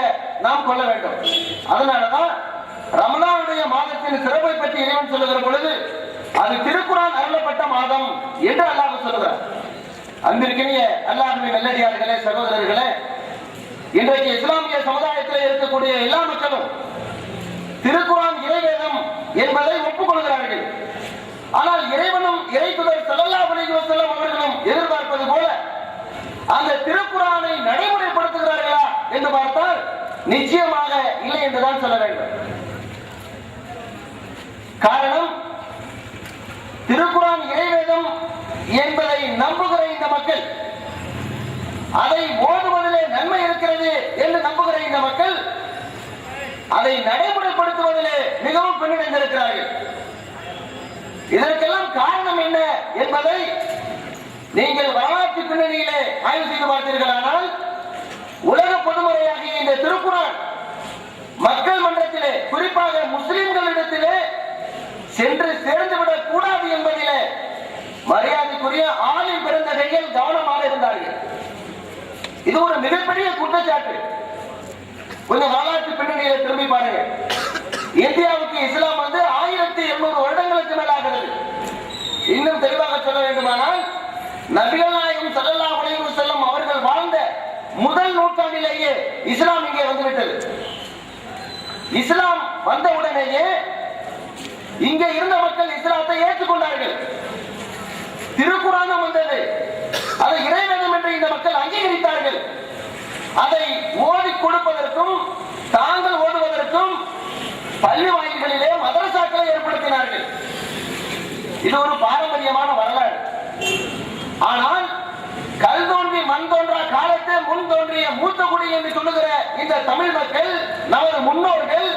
நாம் கொள்ள வேண்டும். அதனாலதான் ரமலானுடைய மாதத்தின் சிறப்பை பற்றி இறைவன் சொல்லுகிற பொழுது அது திருக்குர்ஆன் அருளப்பட்ட மாதம் என்று அல்லாஹ் சொல்லுகிறார். அன்பிற்கினிய அல்லாஹ்வின் நல்லடியார்களே, சகோதரர்களே, இன்றைக்கு இஸ்லாமிய சமுதாயத்தில் இருக்கக்கூடிய எல்லா மக்களும் திருக்குர்ஆன் இறைவேதம் என்பதை ஒப்புக்கொள்கிறார்கள். ஆனால் இறைவனும் இறைத்தூதர் ஸல்லல்லாஹு அலைஹி வஸல்லம் அவர்களும் எதிர்பார்ப்பது போல அந்த திருக்குர்ஆனை நடைமுறைப்படுத்துகிறார்களா என்று பார்த்தால் நிச்சயமாக இல்லை என்றுதான் சொல்ல வேண்டும். காரணம், திருக்குர்ஆன் இறைவேதம் என்பதை நம்புகிற இந்த மக்கள், அதை ஓதுவதிலே நன்மை இருக்கிறது என்று நம்புகிற இந்த மக்கள் அதை நடைமுறைப்படுத்துவதிலே மிகவும் பின்னடைந்திருக்கிறார்கள். இதற்கெல்லாம் காரணம் என்ன என்பதை நீங்கள் வரலாற்று பின்னணியிலே ஆய்வு செய்து பார்த்தீர்களானால், உலக பொதுமுறையாகிய இந்த திருக்குர்ஆன் மக்கள் மன்றத்திலே, குறிப்பாக முஸ்லிம்களிடத்திலே சென்று சேர்ந்துவிடக் கூடாது என்பதிலே மரியாதைக்குரிய ஆலிம் பெருந்தகைகள் கவனமாக இருந்தார்கள். இது ஒரு மிகப்பெரிய குற்றச்சாட்டு. கொஞ்சம் வரலாற்று பின்னணியில திரும்பி பாருங்க. இந்தியாவுக்கு இஸ்லாம் வந்து 1800 வருடங்களுக்கு மேலாகிறது. இன்னும் தெளிவாக சொல்ல வேண்டுமானால், நபிகள் நாயகம் ஸல்லல்லாஹு அலைஹி வஸல்லம் அவர்கள் வாழ்ந்த முதல் நூற்றாண்டிலேயே இஸ்லாம் இங்கே வந்துவிட்டது. இஸ்லாம் வந்த உடனேயே இங்கே இருந்த மக்கள் இஸ்லாத்தை ஏற்றுக்கொண்டார்கள். திருக்குர்ஆனும் வந்தது, அதை இறைவேதம் என்று இந்த மக்கள் அங்கீகரித்தார்கள். அதை ஓதி கொடுப்பதற்கும் தாங்கள் ஓதுவதற்கும் பள்ளி வாயில்களிலே மதரசாக்களை ஏற்படுத்தினார்கள். இது ஒரு பாரம்பரியமான வரலாறு. ஆனால் கல் தோன்றி மண் தோன்றா காலத்தை முன் தோன்றிய மூத்த குடி என்று சொல்லுகிற இந்த தமிழ் மக்கள், நமது முன்னோர்கள்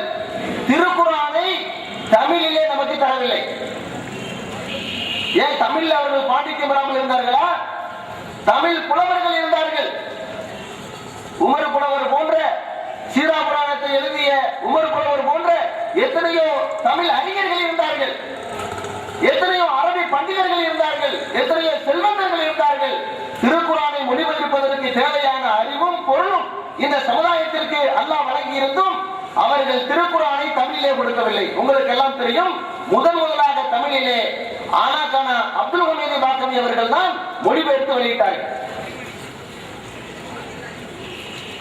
திருக்குர்ஆனை தமிழிலே நமக்கு தரவில்லை. ஏன் தமிழில் அவர்கள் பாண்டித்யம் பெறாமல் இருந்தார்களா? தமிழ் புலவர்கள் இருந்தார்கள். உமர் புலவர் போன்ற, சீரா புராணத்தை எழுதிய உமர் புலவர் போன்ற எத்தனையோ தமிழ் அறிஞர்கள் இருந்தார்கள், எத்தனையோ அரபி பண்டிதர்கள் இருந்தார்கள், எத்தனையோ செல்வந்தர்கள் இருந்தார்கள். திருக்குர்ஆனை மொழிபெயர்ப்பதற்கு தேவையான அறிவும் பொருளும் இந்த சமுதாயத்திற்கு அல்லாஹ் வழங்கி இருந்தும் அவர்கள் திருக்குர்ஆனை தமிழிலே கொடுக்கவில்லை. உங்களுக்கு எல்லாம் தெரியும், முதலாக தமிழிலே ஆனாக்கான அப்துல் ஹமீது பாக்கவி அவர்கள் தான் மொழிபெயர்த்து வெளியிட்டார்கள்.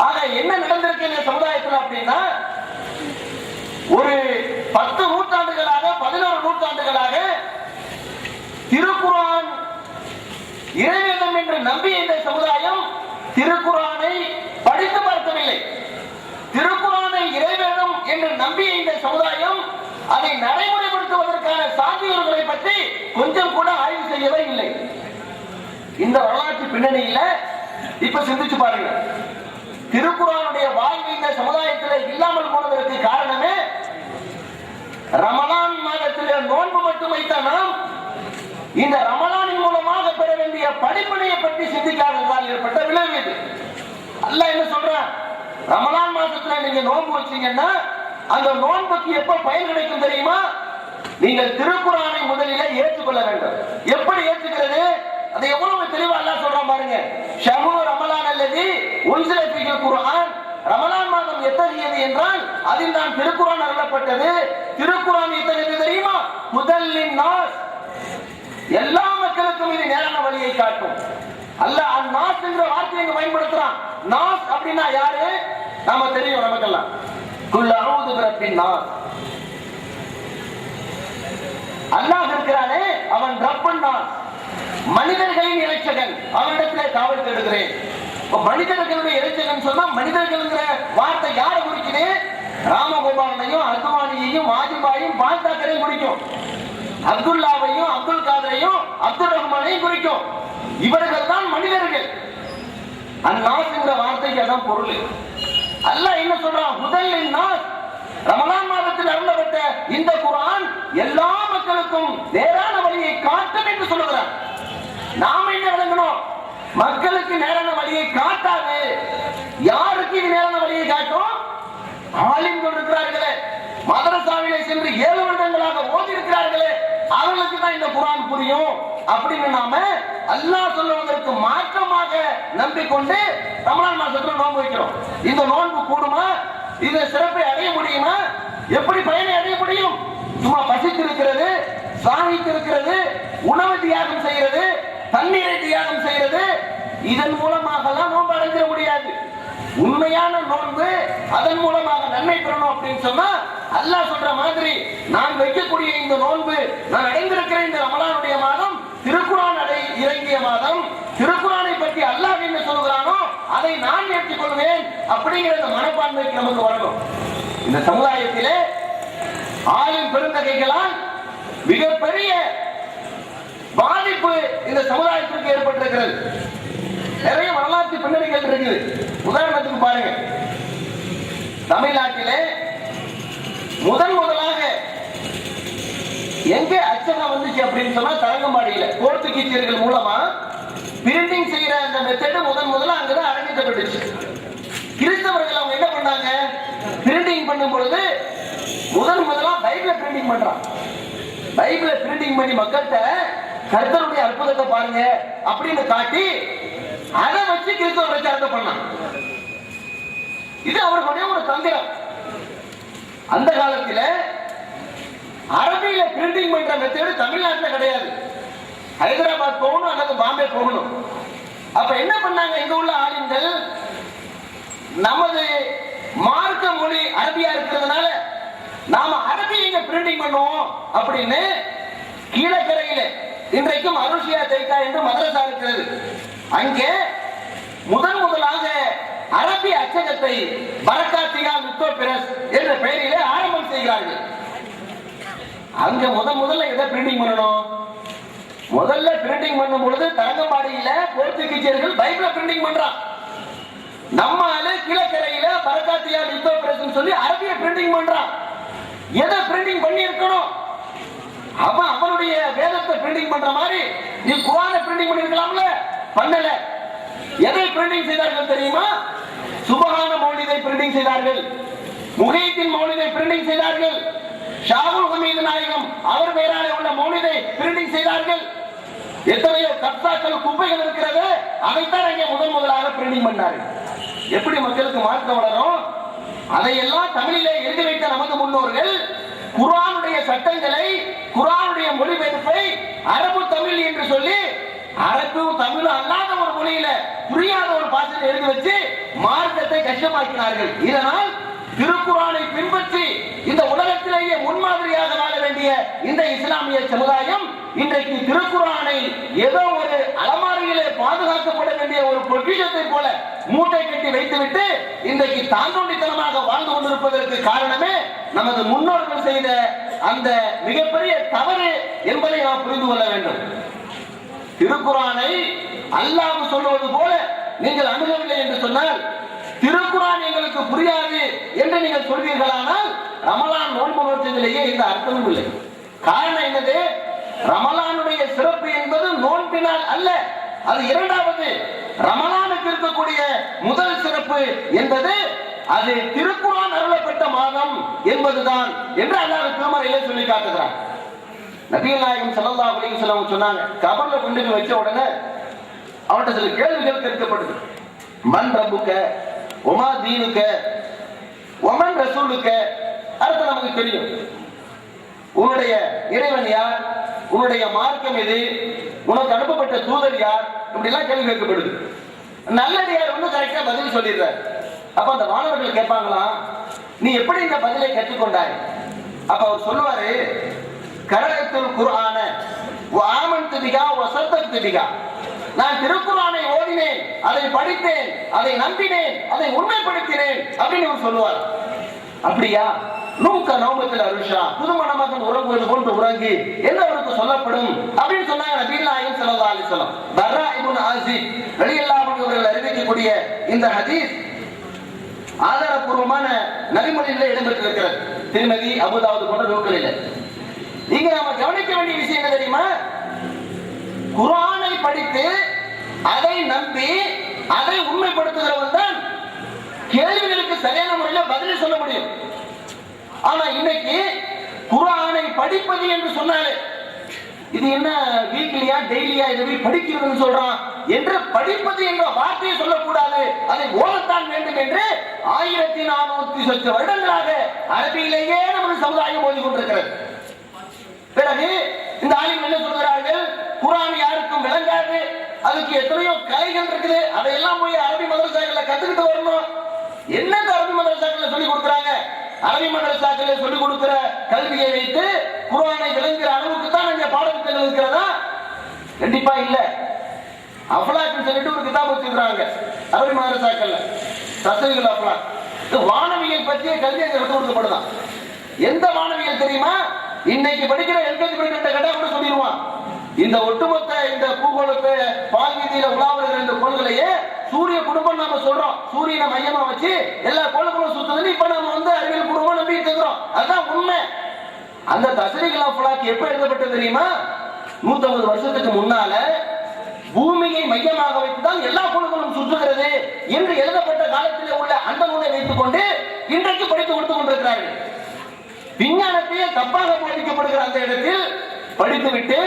ஆக என்ன நடந்திருக்கு இந்த சமுதாயத்தில் அப்படின்னா, ஒரு 10 நூற்றாண்டுகளாக 11 நூற்றாண்டுகளாக திருக்குர்ஆன் இறைவேதம் என்று நம்பிய இந்த சமுதாயம் திருக்குர்ஆனை படித்து பார்க்கவில்லை. திருக்குர்ஆனை இறைவேதம் என்று நம்பிய இந்த சமுதாயம் அதை நடைமுறைப்படுத்துவதற்கான சாத்தியங்களை பற்றி கொஞ்சம் கூட ஆய்வு செய்யவே இல்லை. இந்த வரலாற்று பின்னணியில இப்ப சிந்திச்சு பாருங்க. திருக்குர்ஆனுடைய வாழ்வு இந்த சமுதாயத்தில் இல்லாமல் போனதற்கு காரணமே ரமலான் மாதத்திலே நோன்பு மட்டும் வைத்த நாம் இந்த ரமலானின் மூலமாக பெற வேண்டிய படிப்பினையை பற்றி சிந்திக்காததால் ஏற்பட்ட விளைவு இது. அல்லாஹ் என்ன சொல்றான்? ரமலான் மாதத்துல நீங்க நோன்பு வச்சீங்கன்னா அந்த நோன்புக்கு எப்ப பயன் கிடைக்கும் தெரியுமா? நீங்கள் திருக்குர்ஆனை முதலிலே ஏற்றுக்கொள்ள வேண்டும். எப்படி ஏற்றுக்கிறது? அதை எவ்வளவு தெளிவா அல்லாஹ் சொல்றான் பாருங்க. ஷஹ்ரு ரமலான் அல்லதி உன்சில ஃபீஹில் குர்ஆன். ரமலான் மாதம் எத்தகையது என்றால் அதில் தான் திருக்குர்ஆன் அருளப்பட்டது. திருக்குர்ஆன் எத்தகையது தெரியுமா? முதல்லின் நாஸ், எல்லா மக்களுக்கும் இது நேரான வழியை காட்டும். அல்லாஹ் அந்நாஸ் என்ற வார்த்தையை பயன்படுத்துறான். நாஸ் அப்படின்னா யாரு? நாம தெரியும் நமக்கெல்லாம். குல் அஊது பிரப்பின் நாஸ். அல்லாஹ் இருக்கிறானே அவன் ரப்பன் நாஸ், மனிதர்களின் இறைச்சகன். அவனிடத்திலே காவல் தேடுகிறேன். மனிதர்களுடைய இறைச்சகன் சொன்னா மனிதர்கள்ங்கிற வார்த்தை யாரை குறிக்குது? ராமகோபாலனையும் அத்வானியையும் வாஜ்பாயையும் பால்தாக்கரையும் குறிக்கும். அப்துல்லாவையும் அப்துல் காதரையும் அப்துல் ரஹ்மானையும் குறிக்கும். இவர்கள் தான் மனிதர்கள். அந்நாஸ் என்ற வார்த்தைக்கு அதான் பொருள். அல்லாஹ் என்ன சொல்றான்? முதலில் நாஸ், ரமலான் மாதத்தில் அருளப்பட்ட இந்த குர்ஆன் எல்லா மக்களுக்கும் நேரான வழியை காட்டும் என்று சொல்லுகிறார். நாம என்ன விளங்கணும்? மக்களுக்கு நேரான வழியை காட்டாது. யாருக்கு இது நேரான வழியை காட்டும்? ஆலிம்கள் இருக்கிறார்களே, மதரசாவிலே சென்று 7 வருடங்களாக ஓதி இருக்கிறார்களே, அவர்களுக்கு தான் இந்த குர்ஆன் புரியும் அப்படின்னு நாம அல்லாஹ் சொல்லுவதற்கு மாற்றமாக நம்பிக்கொண்டு ரமலான் மாசத்துல நோன்பு வைக்கிறோம். இந்த நோன்பு கூடுமா? இந்த சிறப்பை அடைய முடியுமா? எப்படி பயனை அடைய முடியும்? சும்மா பசித்திருக்கிறது, சாகித்திருக்கிறது, உணவு தியாகம் செய்யறது, தண்ணீரை தியாகம் செய்யறது, இதன் மூலமாக நோன்பு அடைஞ்சிட முடியாது. உண்மையான நோன்பு அதன் மூலமாக நன்மை பெறணும் அப்படின்னு சொன்னா அல்லாஹ் சொல்ற மாதிரி நான் வைக்கக்கூடிய இந்த நோன்பு, நான் அடைந்திருக்கிற இந்த ரமலானுடைய மாதம் திருக்குர்ஆன் இறங்கிய மாதம், திருக்குர்ஆனை பற்றி அல்லாஹ் என்ன சொல்கிறானோ அதை நான் ஏற்றுக்கொள்வேன் அப்படிங்கிற மனப்பான்மைக்கு நமக்கு வரணும். இந்த சமுதாயத்திலே ஆளும் பெருந்தகைகளால் மிகப்பெரிய பாதிப்பு இந்த சமுதாயத்திற்கு ஏற்பட்டிருக்கிறது. நிறைய வரலாற்று பின்னணிகள் இருக்குது. உதாரணத்துக்கு பாருங்க, தமிழ்நாட்டிலே முதலாக எங்க அச்சகம் வந்துச்சு அப்படின்னு சொன்னா தரங்கம்பாடியில போர்த்துகீசியர்கள் மூலமா பிரிண்டிங் செய்யற அந்த மெத்தட் முதல்ல அங்கதான் அரங்கேற்றப்பட்டுச்சு. கிறிஸ்தவர்கள் அவங்க என்ன பண்ணாங்க? பிரிண்டிங் பண்ணும் பொழுது முதலா பைபிள பிரிண்டிங் பண்றான். பைபிள பிரிண்டிங் பண்ணி மக்கள்கிட்ட கர்த்தருடைய அற்புதத்தை பாருங்க அப்படின்னு காட்டி அதை வச்சு கிறிஸ்தவ பிரச்சாரத்தை பண்ணான். இது அவர்களுடைய ஒரு தந்திரம். அந்த காலத்தில் அரபியில பிரிண்டிங் பண்ற மெத்தட் தமிழ்நாட்டில் கிடையாது. ஹைதராபாத் போகணும் அல்லது பாம்பே போகணும். அப்ப என்ன பண்ணாங்க இங்க உள்ள ஆளுங்கள்? நமது மார்க்க மொழி அரபியா இருக்கிறதுனால நாம அரபியில பிரிண்டிங் பண்ணுவோம் அப்படின்னு கீழக்கரையில இன்றைக்கும் அருஷியா தைக்கா என்று மதரசா இருக்கிறது. அங்கே முதலாக அரபிய அச்சகத்தை பரக்காத்தியா லித்தோபிரஸ் என்ற பெயரிலே ஆரம்பம் செய்கிறார்கள். அங்க முதல்ல எதை பிரிண்டிங் பண்ணணும்? முதல்ல பிரிண்டிங் பண்ணும் பொழுது தரங்கம்பாடியில போர்த்துகீசியர்கள் பைபிள பிரிண்டிங் பண்றான். நம்ம ஆளு கிழக்கரையில பரக்காத்தியா லித்தோபிரஸ் சொல்லி அரபிய பிரிண்டிங் பண்றான். எதை பிரிண்டிங் பண்ணி இருக்கணும்? அவனுடைய வேதத்தை பிரிண்டிங் பண்ற மாதிரி நீ குர்ஆனை பிரிண்டிங் பண்ணிருக்கலாம்ல, பண்ணல. எதை பிரிண்டிங் செய்தார்கள் தெரியுமா? சுபஹான மௌலிதை பிரிண்டிங் செய்தார்கள், முஹைதீன் மௌலிதை பிரிண்டிங் செய்தார்கள், ஷாகுல் ஹமீது நாயகம் அவர் பெயராலே உள்ள மௌலிதை பிரிண்டிங் செய்தார்கள். எத்தனையோ கப்சாக்கள் குப்பைகள் இருக்கிறது, அதைத்தான் அங்கே முதலாக பிரிண்டிங் பண்ணார்கள். எப்படி மக்களுக்கு மார்க்கம் வளரும்? அதையெல்லாம் தமிழிலே எழுதி வைத்த நமது முன்னோர்கள் குர்ஆனுடைய சட்டங்களை, குர்ஆனுடைய மொழிபெயர்ப்பை அரபு தமிழ் என்று சொல்லி அரபு தமிழ் அல்லாத ஒரு மொழியில புரியாத ஒரு பாஷையில் எழுதி வச்சு மார்க்கத்தை கஷ்டமாக்கினார்கள். இதனால் திருக்குர்ஆனை பின்பற்றி இந்த உலகத்திலேயே முன்மாதிரியாக வாழ வேண்டிய இந்த இஸ்லாமிய சமுதாயம் இன்றைக்கு திருக்குர்ஆனை ஏதோ ஒரு அலமாரியிலே பாதுகாக்கப்பட வேண்டிய ஒரு பொக்கிஷத்தை போல மூட்டை கட்டி வைத்துவிட்டு இன்றைக்கு தாண்டோண்டித்தனமாக வாழ்ந்து கொண்டிருப்பதற்கு காரணமே நமது முன்னோர்கள் செய்த அந்த மிகப்பெரிய தவறு என்பதை நாம் புரிந்து கொள்ள வேண்டும். திருக்குர்ஆனை அல்லாஹ் சொல்வது போல நீங்கள் அணுகவில்லை என்று சொன்னால், திருக்குர்ஆன் எங்களுக்கு புரியாது என்று நீங்கள் சொல்வீர்களானால் ரமலான் நோன்பு நோற்றதிலேயே இந்த அர்த்தமும் இல்லை. காரணம் என்னது? ரமலானுடைய சிறப்பு என்பது நோன்பினால் அல்ல, அது இரண்டாவது. ரமலானுக்கு இருக்கக்கூடிய முதல் சிறப்பு என்பது அது திருக்குர்ஆன் அருளப்பட்ட மாதம் என்பதுதான் என்று அல்லாஹ் திருமறையிலே சொல்லி காட்டுகிறார். நபிகள் நாயகம் ஸல்லல்லாஹு அலைஹி வஸல்லம் சொன்னாங்க, கபர்ல கொண்டு போய் வச்ச உடனே அவர்கிட்ட சில கேள்விகள் கேட்கப்படுது. மன் ரப்புக்க, ஒமா தீனுக்க, ஒமன் ரசூலுக்க. அடுத்து நமக்கு தெரியும், உன்னுடைய இறைவன் யார், உன்னுடைய மார்க்கம் எது, உனக்கு அனுப்பப்பட்ட தூதர் யார், இப்படி எல்லாம் கேள்வி கேட்கப்படுது. நல்லடியார் வந்து கரெக்டா பதில் சொல்லிடுறார். அப்ப அந்த மாணவர்கள் கேட்பாங்களா, நீ எப்படி இந்த பதிலை கற்றுக்கொண்டாய்? அப்ப அவர் சொல்லுவாரு, கரகத்துல் குர்ஆன வ ஆமன்து பிஹா வ ஸத்தக்து பிஹா. நான் திருக்குர்ஆனை ஓதினேன், அதை படித்தேன், அதை நம்பினேன், அதை உண்மைப்படுத்தினேன் அப்படின்னு அவர் சொல்லுவார். அப்படியா? நூக்க நௌமத்தில் அருஷா, புதுமணமகன் உறங்குவது போன்று உறங்கி என்று அவருக்கு சொல்லப்படும் அப்படின்னு சொன்னாங்க நபிகள் நாயகம் ஸல்லல்லாஹு அலைஹி வஸல்லம். பர்ரா இப்னு ஆஸிப் ரலியல்லாஹு அன்ஹு அவர்கள் அறிவிக்கக்கூடிய இந்த ஹதீஸ் ஆதாரப்பூர்வமான நபிமொழிகளில் இடம்பெற்றிருக்கிறது. திருமதி அபூதாவூத் போன்ற நூல்களில். நீங்க நாம கவனிக்க வேண்டிய விஷயம் என்ன தெரியுமா? குர்ஆனை படித்து அதை நம்பி அதை உண்மைப்படுத்துகிறவன் தான் கேள்விகளுக்கு சரியான முறையில் பதில் சொல்ல முடியும். ஆனா இன்னைக்கு குர்ஆனை படிப்பது என்று சொன்னாலே இது என்ன வீக்லியா டெய்லியா இதை படிக்கிறதுன்னு சொல்றான் என்று படிப்பது என்ற வார்த்தையை சொல்லக்கூடாது, அதை ஓதத்தான் வேண்டும் என்று 1400 சொச்ச வருடங்களாக அரபியிலேயே நமது சமுதாயம் ஓதி கொண்டிருக்கிறது. பிறகு இந்த ஆலிம் என்ன சொல்கிறார்கள்? குர்ஆன் யாருக்கும் விளங்காது, அதுக்கு எத்தனையோ கலைகள் இருக்குது, அதையெல்லாம் போய் அரபி மதரசாக்களை கத்துக்கிட்டு வரணும். என்னது அரபி மதரசாக்களை சொல்லி கொடுக்குறாங்க? அரபி மதரசாக்களை சொல்லிக் கொடுக்கிற கல்வியை வைத்து குர்ஆனை விளங்குகிற அளவுக்கு தான் அங்கே பாடத்திட்டங்கள் இருக்கிறதா? கண்டிப்பா இல்ல. அஃப்லாக்னு சொல்லிட்டு ஒரு கிதாப் வச்சிருக்காங்க அரபி மதரசாக்கள்ல, தஸ்ரீகுல் அஃப்லாக். வானவியல் பற்றிய கல்வி அங்கே கற்றுக் கொடுக்கப்படுதான். எந்த வானவியல் தெரியுமா? இன்னைக்கு படிக்கிற எல்கேஜி படிக்கிற கடை கூட சொல்லிடுவான், இந்த ஒட்டுமொத்த இந்த பூகோளத்தை பால்வீதியில உலாவுகிற இந்த கோள்களையே சூரிய குடும்பம் நாம சொல்றோம், சூரியனை மையமா வச்சு எல்லா கோள்களும் சுத்துதுன்னு இப்ப நம்ம வந்து அறிவியல் பூர்வமா நம்பிட்டு இருக்கிறோம். அதுதான் உண்மை. அந்த தஸ்ரீகுல் அஃப்லாக் எப்ப எழுதப்பட்டது தெரியுமா? 150 வருஷத்துக்கு முன்னால பூமியை மையமாக வைத்துதான் எல்லா கோள்களும் சுற்றுகிறது என்று எழுதப்பட்ட காலத்தில் உள்ள அந்த நூலை வைத்துக் கொண்டு இன்றைக்கு படித்து கொடுத்துக் கொண்டிருக்கிறார்கள். விஞ்ஞானத்தையே தப்பாக போதிக்கப்படுகிற அந்த இடத்தில் படித்துவிட்டு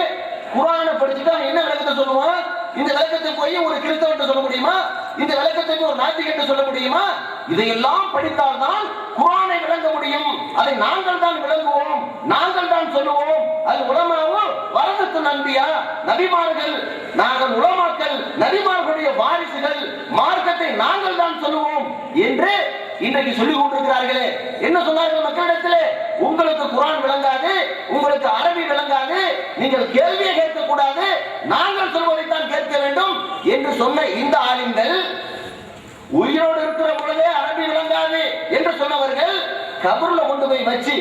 குர்ஆனை படிச்சுட்டு என்ன விளக்கத்தை சொல்லுவான்? இந்த விளக்கத்தை போய் ஒரு கிறிஸ்தவன் சொல்ல முடியுமா? இந்த விளக்கத்தை ஒரு நாத்திகன் சொல்ல முடியுமா? இதையெல்லாம் படித்தால்தான் குர்ஆனை விளங்க முடியும். அதை நாங்கள் தான் விளங்குவோம், நாங்கள் தான் சொல்லுவோம். அது உலமாவும் வரதத்து நம்பியா நபிமார்கள், நாங்கள் உலமாக்கள் நபிமார்களுடைய வாரிசுகள், மார்க்கத்தை நாங்கள் தான் சொல்லுவோம் என்று இன்றைக்கு சொல்லிக் கொண்டிருக்கிறார்களே. என்ன சொன்னார்கள் மக்களிடத்திலே? உங்களுக்கு குர்ஆன் விளங்காது, உங்களுக்கு அரபி விளங்காது, நீங்கள் கேள்வியை கேட்க கூடாது, நாங்கள் சொல்வதைத்தான் கேட்க வேண்டும் என்று சொன்ன இந்த ஆலிம்கள் உயிரோடு கபர்ல கொண்டு போய் வச்சு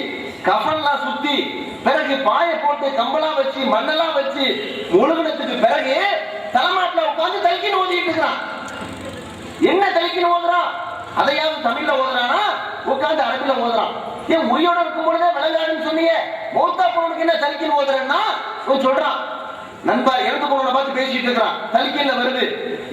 கஃன்லாம் சுத்தி பிறகு பாய போட்டு கம்பளம் வச்சு மண்ணெல்லாம் வச்சு முழுகினத்துக்கு பிறகு தலைமாட்டில் உட்கார்ந்து தலிக்கின்னு ஓதிட்டு இருக்கிறான். என்ன தலிக்கின்னு ஓதுறான்? அதையாவது தமிழ்ல ஓதுறானா உட்கார்ந்து அரபில ஓதுறான். ஏன் உயிரோட இருக்கும் பொழுதே விளங்காதுன்னு சொன்னீங்க, மௌத்தா போனதுக்கு என்ன தலிக்கின்னு ஓதுறேன்னா சொல்றான். நண்பா இறந்து போனவனை பார்த்து பேசிட்டு இருக்கிறான். தலிக்கின்ல வருது,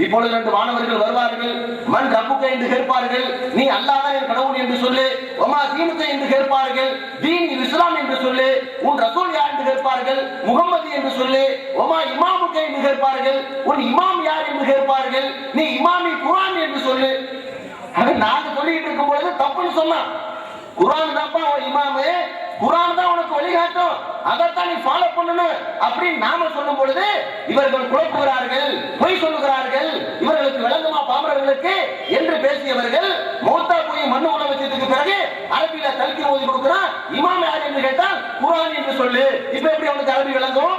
இப்பொழுது 2 மாணவர்கள் வருவார்கள். மண் ரப்புக்க என்று கேட்பார்கள், நீ அல்லாஹ் என் கடவுள் என்று சொல்லு. ஒமா தீனுக்க என்று கேட்பார்கள், தீன் இஸ்லாம் என்று சொல்லு. உன் ரசூல் யார் என்று கேட்பார்கள், முகமது என்று சொல்லு. ஒமா இமாமுக்க என்று கேட்பார்கள், உன் இமாம் யார் என்று கேட்பார்கள், நீ இமாமி குர்ஆன் என்று சொல்லு. அது நாங்க சொல்லிட்டு இருக்கும் பொழுது தப்புன்னு சொன்னான். குர்ஆன் தான்ப்பா இமாமு, குர்ஆன் தான் உனக்கு வழிகாட்டும், அதைத்தான் நீ ஃபாலோ பண்ணணும் அப்படின்னு நாம சொல்லும் பொழுது இவர்கள் குழப்புகிறார்கள், பொய் சொல்லுகிறார்கள். இவர்களுக்கு விளங்குமா பாமரர்களுக்கு என்று பேசியவர்கள் மௌத்தா போய் மண்ணு உணவு வச்சதுக்கு பிறகு அரபியில தலிக்கு ஓதி கொடுக்கிறான். இமாம் யார் என்று கேட்டால் குர்ஆன் என்று சொல்லு. இப்ப எப்படி அவனுக்கு அரபி விளங்கும்?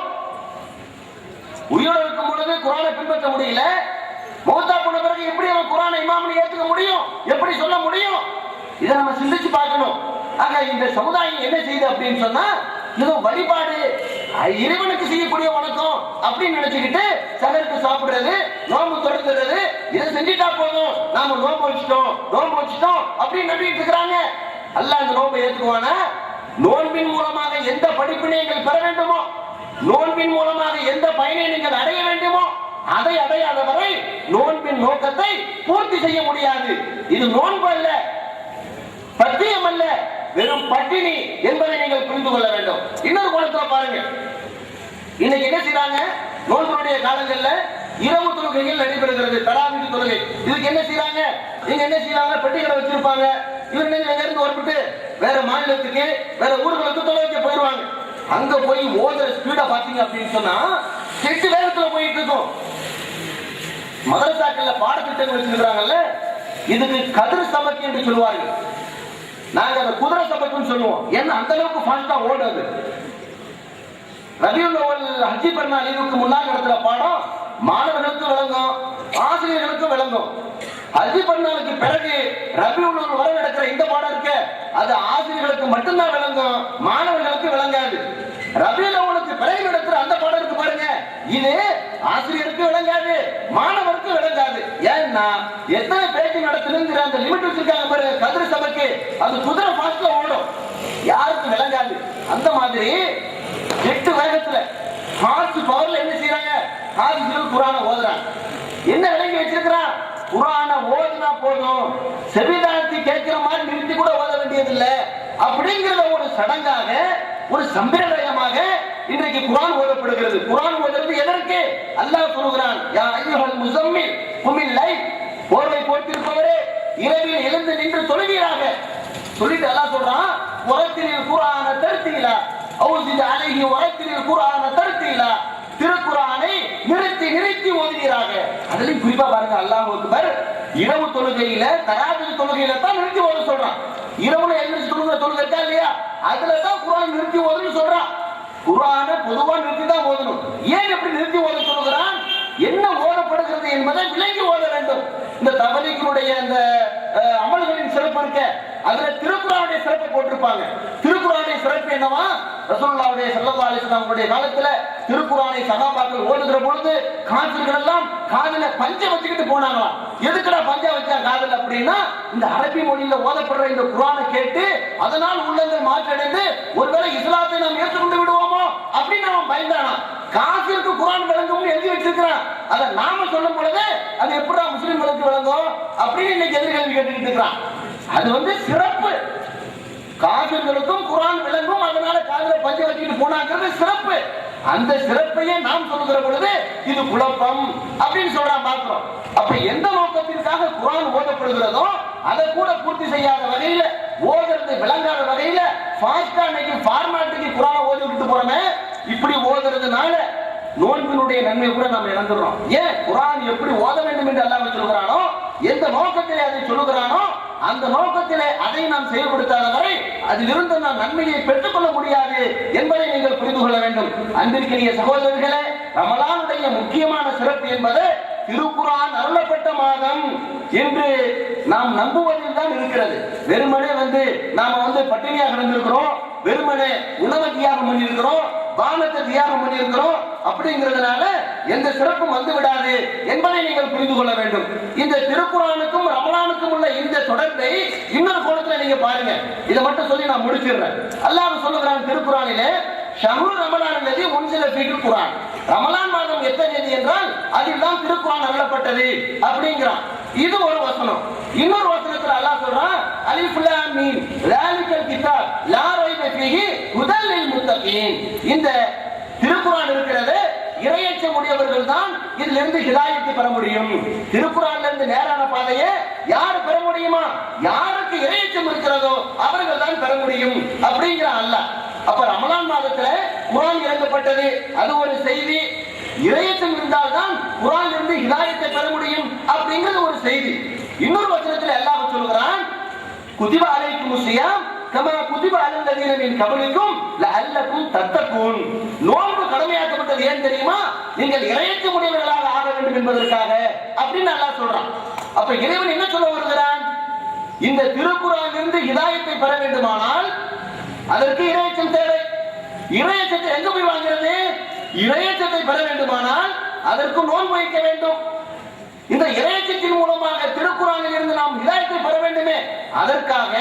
உயிரோடு இருக்கும் பொழுது குர்ஆனை பின்பற்ற முடியல, மௌத்தா போன பிறகு எப்படி அவன் குர்ஆனை இமாம்னு ஏத்துக்க முடியும்? எப்படி சொல்ல முடியும்? இதை நம்ம சிந்திச்சு பார்க்கணும். ஆக இந்த சமுதாயம் என்ன செய்யுது அப்படின்னு சொன்னா, ஏதோ வழிபாடு இறைவனுக்கு செய்யக்கூடிய வணக்கம் அப்படின்னு நினைச்சுக்கிட்டு சகருக்கு சாப்பிடுறது, நோம்பு தொடர்கிறது, இதை செஞ்சுட்டா போதும், நாம நோம்பு வச்சுட்டோம் அப்படின்னு நம்பிட்டு இருக்கிறாங்க. அல்லாஹ் இந்த நோம்பை ஏற்றுக்குவானா? நோன்பின் மூலமாக எந்த படிப்பினை நீங்கள் பெற வேண்டுமோ, நோன்பின் மூலமாக எந்த பயனை நீங்கள் அடைய வேண்டுமோ, அதை அடையாத வரை நோன்பின் நோக்கத்தை பூர்த்தி செய்ய முடியாது. இது நோன்பு அல்ல, பத்தியம் அல்ல, வெறும் பட்டினி என்பதை நீங்கள் புரிந்து கொள்ள வேண்டும். இன்னொரு கோணத்துல பாருங்க, இன்னைக்கு என்ன செய்யறாங்க? நோன்புடைய காலங்கள்ல இரவு தொழுகைகள் நடைபெறுகிறது, தராவீஹ் தொழுகை. இதுக்கு என்ன செய்யறாங்க? நீங்க என்ன செய்யறாங்க? பெட்டிகளை வச்சிருப்பாங்க. இவங்க இங்க இருந்து வரப்பட்டு வேற மாநிலத்துக்கு வேற ஊர்களுக்கு தொழுகைக்கு போயிடுவாங்க. அங்க போய் ஓதுற ஸ்பீட பாத்தீங்க அப்படின்னு சொன்னா 8 வேகத்துல போயிட்டு இருக்கும். மதரசாக்கள்ல பாடத்திட்டங்கள் வச்சிருக்காங்கல்ல, இதுக்கு கதிர் சபக்கு என்று சொல்லுவார்கள். நாங்க அந்த குதிரை சபக்குன்னு சொல்லுவோம். ஏன்னா அந்த அளவுக்கு ஃபாஸ்டா ஓடுது. ரபியுல் அவ்வல் ஹஜ்ஜி பெருநாள் லீவுக்கு முன்னாடி நடத்துற பாடம் மாணவர்களுக்கு விளங்கும், ஆசிரியர்களுக்கு விளங்கும். ஹஜ்ஜி பெருநாளுக்கு பிறகு ரபியுல் அவ்வல் வரை நடக்கிற இந்த பாடம் இருக்கு, அது ஆசிரியர்களுக்கு மட்டும்தான் விளங்கும், மாணவர்களுக்கு விளங்காது. ரபியுல் அவ்வலுக்கு பிறகு நடத்துற அந்த பாடம் இருக்கு பாருங்க, இது ஆசிரியருக்கு விளங்காது, மாணவருக்கு விளங்காது. ஏன்னா எத்தனை பேச்சு நடத்தணுங்கிற அந்த லிமிட் வச்சிருக்காங்க பாரு கதிர் சபைக்கு, அது குதிரை ஃபாஸ்ட்ல ஓடும், யாருக்கு விளங்காது. அந்த மாதிரி 8 வேகத்துல ஃபாஸ்ட் பவர்ல என்ன செய்யறாங்க? ஆசிரியர்கள் குர்ஆனை ஓதுறாங்க. என்ன விளங்கி வச்சிருக்கிறான்? குர்ஆனை ஓதுனா போதும், செவிதானத்தை கேட்கிற மாதிரி நிறுத்தி கூட ஓத வேண்டியது இல்லை அப்படிங்கிற ஒரு சடங்காக, ஒரு சம்பிரதாயமாக இன்றைக்கு குர்ஆன் ஓதப்படுகிறது. குர்ஆன் ஓதுறது எதற்கு? அல்லாஹ் சொல்கிறான், யா அய்யுஹல் முஸம்மில் குமில் லைல், போர்வை போர்த்திருப்பவரே இரவில் எழுந்து நின்று தொழுவீராக சொல்லிட்டு அல்லாஹ் சொல்றான், வரத்திலில் குர்ஆன தர்தீலா அவுஸித் அலைஹி வரத்திலில் குர்ஆன தர்தீலா, திருக்குர்ஆனை நிறுத்தி ஓதுவீராக. அதிலும் குறிப்பா பாருங்க, அல்லாஹ் அக்பர் இரவு தொழுகையில தராவீஹ் தொழுகையில தான் நிறுத்தி ஓத சொல்றான். இரவுல எழுந்து தொழுகை இருக்கா இல்லையா, அதுல தான் குர்ஆன் நிறுத்தி ஓதுன்னு சொல்றான். குர்ஆனை பொதுவா நிறுத்தி தான் ஓதணும். ஏன் எப்படி நிறுத்தி ஓத சொல்கிறான்? என்ன ஓதப்படுகிறது என்பதை விளங்கி ஓத வேண்டும். இந்த தபலீகினுடைய அந்த அமல்களின் சிறப்பு இருக்க, அதுல திருக்குர்ஆனுடைய சிறப்பை போட்டிருப்பாங்க. திருக்குர்ஆனுடைய சிறப்பு என்னவா? ரசூலுல்லாஹி ஸல்லல்லாஹு அலைஹி வஸல்லம் காலத்துல திருக்குர்ஆனை சஹாபாக்கள் ஓதுகிற பொழுது காஃபிர்கள் எல்லாம் காதுல பஞ்ச வச்சுக்கிட்டு போனாங்களாம். எதுக்குடா பஞ்ச வச்சா காதுல அப்படின்னா, இந்த அரபி மொழியில ஓதப்படுற இந்த குர்ஆனை கேட்டு அதனால் உள்ளங்கள் மாற்றடைந்து ஒருவேளை இஸ்லாத்தை நாம் ஏற்றுக்கொண்டு விடுவோமோ அப்படின்னு அவன் பயந்தானா. காஃபிருக்கு குர்ஆன் விளங்கும் எழுதி வச்சிருக்கிறான். அதை நாம சொல்லும் பொழுது அது எப்படா முஸ்லிம்களுக்கு விளங்கும் அப்படின்னு இன்னைக்கு எதிர்கேள்வி கேட்டுக்கிட்டு இருக்கிறான். அது சிறப்பு. காஃபிர்களுக்கும் குர்ஆன் விளங்கும், அதனால காதுல பஞ்ச வச்சுக்கிட்டு போனாங்கிறது சிறப்பு. அந்த சிறப்பையே நாம் சொல்லுகிற பொழுது இது குழப்பம் அப்படின்னு சொல்றான் பார்க்கிறோம். அப்ப எந்த நோக்கத்திற்காக குர்ஆன் ஓதப்படுகிறதோ அதை கூட பூர்த்தி செய்யாத வகையில, ஓதுறது விளங்காத வகையில ஃபாஸ்டா இன்னைக்கு ஃபார்மாலிட்டிக்கு குர்ஆனை ஓதி விட்டு போறோமே, இப்படி ஓதுறதுனால நோன்பினுடைய நன்மை கூட நம்ம இழந்துடுறோம். ஏன்? குர்ஆன் எப்படி ஓத வேண்டும் என்று அல்லாஹ் சொல்கிறானோ, எந்த நோக்கத்திலே அதை சொல்லுகிறானோ அந்த நோக்கத்திலே அதை நாம் செயல்படுத்தாத வரை அதிலிருந்து நாம் நன்மையை பெற்றுக்கொள்ள முடியாது என்பதை நீங்கள் புரிந்து கொள்ள வேண்டும். அன்பிற்குரிய சகோதரர்களே, ரமலானுடைய முக்கியமான சிறப்பு என்பது திருக்குர்ஆன் அருளப்பட்ட மாதம் என்று நாம் நம்புவதில் தான் இருக்கிறது. வெறுமனே நாம பட்டினியாக கிடந்திருக்கிறோம், வெறுமனே உணவை தியாகம் பண்ணியிருக்கிறோம், வானத்தை தியாகம் பண்ணியிருக்கிறோம் அப்படிங்கிறதுனால எந்த சிறப்பும் வந்து விடாது என்பதை நீங்கள் புரிந்து கொள்ள வேண்டும். இந்த திருக்குர்ஆனுக்கும் ரமலானுக்கும் உள்ள இந்த தொடர்பை இன்னொரு கோணத்துல நீங்க பாருங்க. இதை மட்டும் சொல்லி நான் முடிச்சிடுறேன். அல்லாஹ் சொல்லுகிறான் திருக்குர்ஆனிலே, ஷஹ்ரு ரமலான் அல்லதி உன்சில ஃபீஹில் குர்ஆன். ரமலான் மாதம் எத்தனை தேதி என்றால் அதில் தான் திருக்குர்ஆன் அருளப்பட்டது அப்படிங்கிறான். இது ஒரு வசனம். இன்னொரு வசனத்துல அல்லாஹ் சொல்றான், அலிஃப் லாம் மீம் ஸாலிகல் கிதாப் லா ரைப ஃபீஹி ஹுதல் லில் முத்தகீன். இந்த திருக்குர்ஆன் இருக்கிறது, இறையச்சம் உடையவர்கள் தான் இதிலிருந்து ஹிதாயத்தை பெற முடியும். திருக்குர்ஆன்ல இருந்து நேரான பாதையை யார் பெற முடியுமா? யாருக்கு இறையச்சம் இருக்கிறதோ அவர்கள் தான் பெற முடியும் அப்படிங்கிற அல்லாஹ். அப்ப ரமலான் மாதத்துல குர்ஆன் இறங்கப்பட்டது, அது ஒரு செய்தி. இறையச்சம் இருந்தால்தான் குர்ஆனில் இருந்து ஹிதாயத்தை பெற முடியும் அப்படிங்கிறது ஒரு செய்தி. இன்னொரு வசனத்துல அல்லாஹ் சொல்கிறான், குதிப அலைக்குமுஸ் ஸியாம் கமா குதிப அலல் லதீன மின் கப்லிக்கும் லஅல்லகும் தத்தகூன். நோன்பு கடமையாக்கப்பட்டது ஏன் தெரியுமா? நீங்கள் இறையச்சம் உடையவர்களாக ஆக வேண்டும் என்பதற்காக அப்படின்னு அல்லாஹ் சொல்றான். அப்ப இறைவன் என்ன சொல்ல வருகிறான்? இந்த திருக்குர்ஆனில் இருந்து ஹிதாயத்தை பெற வேண்டுமானால் அதற்கு இறையச்சம் தேவை. இறையச்சத்தை எங்க போய் வாங்குறது? இறையச்சத்தை பெற வேண்டுமானால் அதற்கு நோன்பு வைக்க வேண்டும். இந்த இறையச்சத்தின் மூலமாக திருக்குர்ஆனில் இருந்து நாம் ஹிதாயத்தை பெற வேண்டுமே, அதற்காக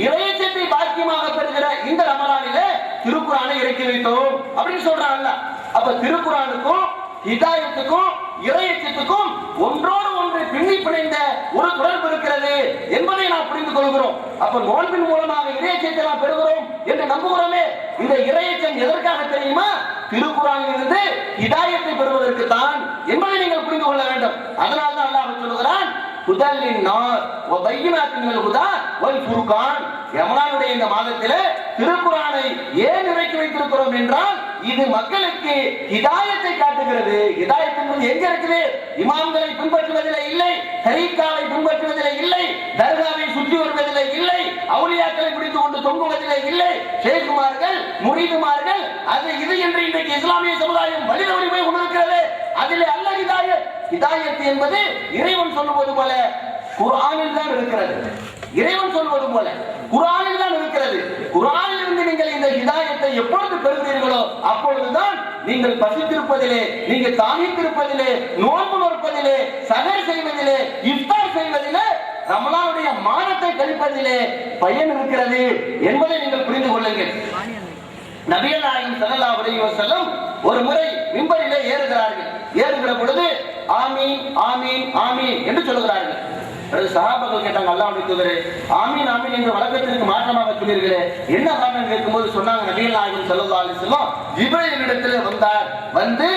இறையச்சத்தை பாக்கியமாக பெறுகிற இந்த ரமலானிலே திருக்குர்ஆனை இறக்கி வைத்தோம் அப்படின்னு சொல்றாங்க. அப்ப திருக்குர்ஆனுக்கும் ஹிதாயத்துக்கும் இறையச்சத்துக்கும் ஒன்றோடு ஒன்று பின்னி பிணைந்த ஒரு தொடர்பு இருக்கிறது என்பதை நாம் புரிந்து கொள்கிறோம். அப்ப நோன்பின் மூலமாக இறையச்சத்தை நாம் பெறுகிறோம் என்று நம்புகிறோமே, இந்த இறையச்சம் எதற்காக தெரியுமா? திருக்குர்ஆனில் இருந்து ஹிதாயத்தை பெறுவதற்கு தான் என்பதை நீங்கள் புரிந்து கொள்ள வேண்டும். அதனால தான் அல்லாஹ் சொல்கிறான், ஹுதல் லின்னாஸ் வ பையினாத்தின் மினல் ஹுதா வல் ஃபுர்கான். ரமலானுடைய இந்த மாதத்திலே திருக்குர்ஆனை ஏன் இறக்கி வைத்திருக்கிறோம் என்றால் இது மக்களுக்கு ஹிதாயத்தை காட்டுகிறது. ஹிதாயத் என்பது எங்க இருக்குது? இமாம்களை பின்பற்றுவதிலே இல்லை, தரீகாவை பின்பற்றுவதிலே இல்லை, தர்காவை சுற்றி வருவதிலே இல்லை, அவுலியாக்களை பிடித்துக் கொண்டு தொங்குவதிலே இல்லை, ஷேகுமார்கள் முரீதுமார்கள் அது இது என்று இன்றைக்கு இஸ்லாமிய சமுதாயம் வழி தவறி போய் கொண்டிருக்கிறது. அதிலே அல்ல ஹிதாயத். ஹிதாயத் என்பது இறைவன் சொல்லுவது போல குர்ஆனில் தான் இருக்கிறது. இறைவன் சொல்வது போல குர்ஆனில் தான் இருக்கிறது. குர்ஆனில் இருந்து நீங்கள் இந்த ஹிதாயத்தை எப்பொழுது பெறுகிறீர்களோ அப்பொழுதுதான் நீங்கள் பசித்திருப்பதிலே, நீங்கள் தாகித்திருப்பதிலே, நோன்பு நோற்பதிலே, சஹர் செய்வதிலே, இஃப்தார் செய்வதிலே, ரமலானுடைய மாதத்தை கழிப்பதிலே பயன் இருக்கிறது என்பதை நீங்கள் புரிந்து கொள்ளுங்கள். நபிகள் நாயகம் ஸல்லல்லாஹு அலைஹி வஸல்லம் ஒரு முறை மிம்பரிலே ஏறுகிறார்கள். ஏறுகிற பொழுது ஆமீன் ஆமீன் ஆமீன் என்று சொல்கிறார்கள். சஹாபாக்கள் கேட்டாங்க, அல்லாஹ்வுடைய தூதரே, ஆமீன் ஆமீன் என்ற வழக்கத்திற்கு மாற்றமாக சொன்னீர்களே, என்ன காரணம் கேட்கும்போது சொன்னாங்க, நபிகள் நாயகம் ஸல்லல்லாஹு அலைஹி வஸல்லம் ஜிப்ரீலினிடத்திலே வந்தார். வந்து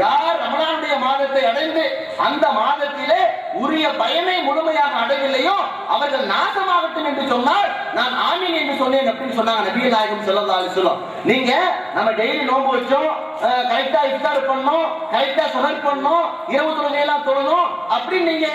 யார் ரமலானுடைய மாதத்தை அடைந்து அந்த மாதத்திலே உரிய பயனை முழுமையாக அடையவில்லையோ அவர்கள் நாசமாகட்டும் என்று சொன்னார். நான் ஆமீன் என்று சொன்னேன் அப்படின்னு சொன்னாங்க நபிகள் நாயகம் ஸல்லல்லாஹு அலைஹி வஸல்லம். நீங்க நம்ம டெய்லி நோன்பு வச்சோம், கரெக்டா இஃப்தார் பண்ணோம், கரெக்டா சஹர் பண்ணோம், இரவு தொழுகை எல்லாம் தொழணும் அப்படின்னு நீங்க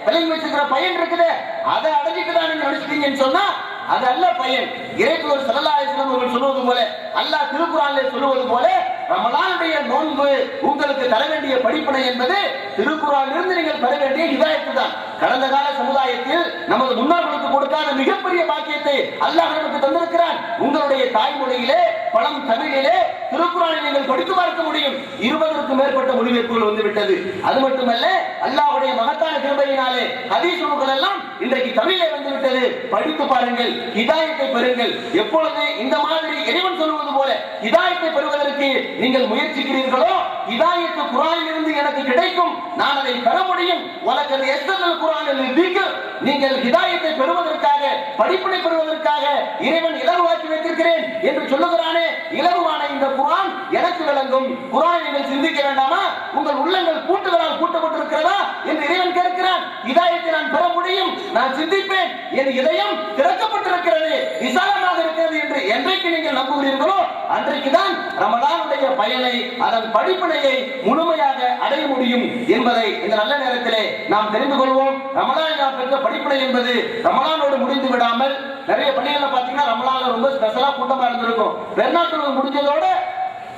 விளங்கி வச்சிருக்கிற பயன் இருக்குது, அதை அடைஞ்சிட்டு தான் நீங்க நினைச்சிட்டீங்கன்னு சொன்னா அது அல்ல பயன். இறைத்தூதர் ஸல்லல்லாஹு அலைஹி வஸல்லம் அவர்கள் சொல்வது போல, அல்லாஹ் திருக்குர்ஆனிலே சொல்வது போல, ரமலானுடைய நோன்பு உங்களுக்கு தர வேண்டிய படிப்பினை என்பது திருக்குர்ஆனிலிருந்து நீங்கள் பெற வேண்டிய ஹிதாயத்து தான். கடந்த கால சமுதாயத்தில் நமது முன்னோர்களுக்கு கொடுக்காத மிகப்பெரிய பாக்கியத்தை அல்லாஹ் நமக்கு தந்திருக்கிறான். உங்களுடைய தாய்மொழியிலே, பழம் தமிழிலே திருக்குர்ஆனை நீங்கள் படித்து பார்க்க முடியும். 20க்கும் மேற்பட்ட மொழிபெயர்ப்புகள் வந்துவிட்டது. அது மட்டுமல்ல, அல்லாஹ்வுடைய மகத்தான கிருபையினாலே ஹதீஸ் நூல்கள் எல்லாம் இன்றைக்கு தமிழிலே வந்துவிட்டது. படித்து பாருங்கள், ஹிதாயத்தை பெறுங்கள். எப்பொழுது இந்த மாதிரி இறைவன் சொல்வது போல ஹிதாயத்தை பெறுவதற்கு நீங்கள் முயற்சிக்கிறீர்களோ, ஹிதாயத்து குர்ஆனில் இருந்து எனக்கு கிடைக்கும், நான் அதை பெற முடியும். வலக்கத் யஸ்ஸரல் குர்ஆனில் லிதிக்ர். நீங்கள் ஹிதாயத்தை பெறுவதற்காக, படிப்பினை பெறுவதற்காக இறைவன் இலகுவாக்கி வைத்திருக்கிறேன் என்று சொல்லுகிறானே, இலகுவான இந்த குர்ஆன் எனக்கு விளங்கும். குர்ஆனை நீங்கள் சிந்திக்க வேண்டாமா? உங்கள் உள்ளங்கள் பூட்டுகளால் பூட்டப்பட்டிருக்கிறதா என்று இறைவன் கேட்கிறான். ஹிதாயத்தை நான் பெற முடியும், நான் சிந்திப்பேன், என் இதயம் திறக்கப்பட்டிருக்கிறது, விசாலமாக இருக்கிறது என்று என்றைக்கு நீங்கள் நம்புகிறீர்களோ அன்றைக்குதான் ரமலானுடைய பயனை, அதன் படிப்பினையை முழுமையாக அடைய முடியும் என்பதை இந்த நல்ல நேரத்திலே நாம் தெரிந்து கொள்வோம். ரமலான் நாம் பெற்ற படிப்பினை என்பது ரமலானோடு முடிந்து விடாமல், நிறைய பள்ளிகள்ல பாத்தீங்கன்னா ரமலான்ல ரொம்ப ஸ்பெஷலா கூட்டமா இருந்திருக்கும். பெருநாள் முடிஞ்சதோட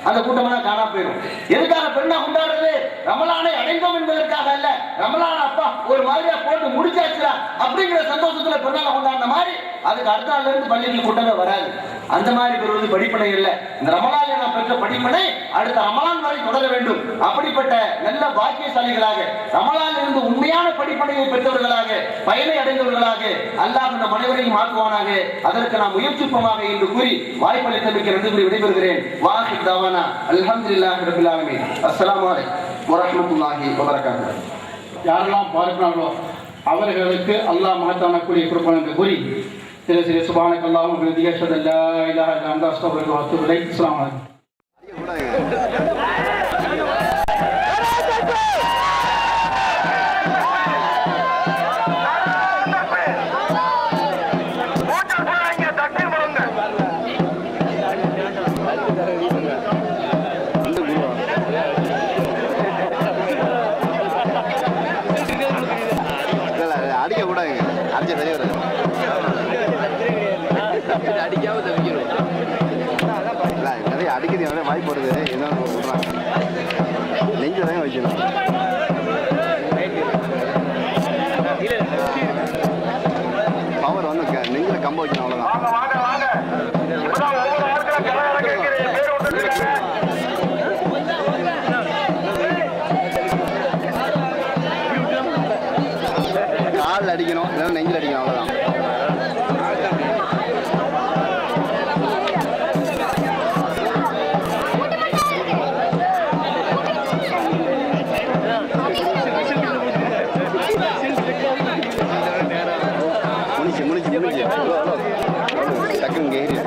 அந்த கூட்டமெல்லாம் காணா போயிடும். எதுக்காக பெருநாள் கொண்டாடுறது? ரமலானை அடைந்தோம் என்பதற்காக அல்ல. ரமலான் அப்பா ஒரு மாதிரியா போட்டு முடிச்சாச்சுடா அப்படிங்கிற சந்தோஷத்துல பெருநாள் கொண்டாடின மாதிரி அதுக்கு அடுத்த நாள்ல இருந்து பள்ளிக்கு கூட்டமே வராது. அந்த மாதிரி பெறுவது படிப்பனை இல்லை. இந்த ரமலானை நாம் பெற்ற படிப்பனை அடுத்த ரமலான் வரை தொடர வேண்டும். அப்படிப்பட்ட நல்ல பாக்கியசாலிகளாக ரமலானில் இருந்து உண்மையான படிப்பனையை பெற்றவர்களாக பயனை அடைந்தவர்களாக அல்லாஹ் நம் அனைவரையும் மாற்றுவானாக. அதற்கு நாம் முயற்சிப்போமாக என்று கூறி வாய்ப்பளித்தமைக்கு நன்றி கூறி விடைபெறுகிறேன். வாஹித் தாவானா அல்ஹம்துலில்லாஹி ரப்பில் ஆலமீன். அஸ்ஸலாமு அலைக்கும் வரஹ்மத்துல்லாஹி வபரகாத்துஹு. யாரெல்லாம் பார்க்கிறார்களோ அவர்களுக்கு அல்லாஹ் மகத்தான கூடிய கொடுப்பான் என்று கூறி சில சில சுபானக் அல்லாஹும் பிஹம்திஹி அஷ்ஹது அல்லா இலாஹா இல்லா அன்த அஸ்தக்ஃபிருக வ அத்தூபு இலைக். அஸ்ஸலாமு அலைக்கும். அடிக்க கூடாது, அடிச்ச வெளியே வராது. அடிக்காம தவிக்கணும். நிறைய அடிக்கிறது எவ்வளோ வாய்ப்பு வருது, என்ன சொல்றாங்க, நெஞ்சு தான் வைக்கணும். பவர் வந்து நெஞ்சில் கம்ப வைக்கணும், அவ்வளோதான். காலில் அடிக்கணும், இல்லைன்னா நெஞ்சில் அடிக்கணும், அவ்வளோதான். முடிச்சு டக்குன்னு கேரி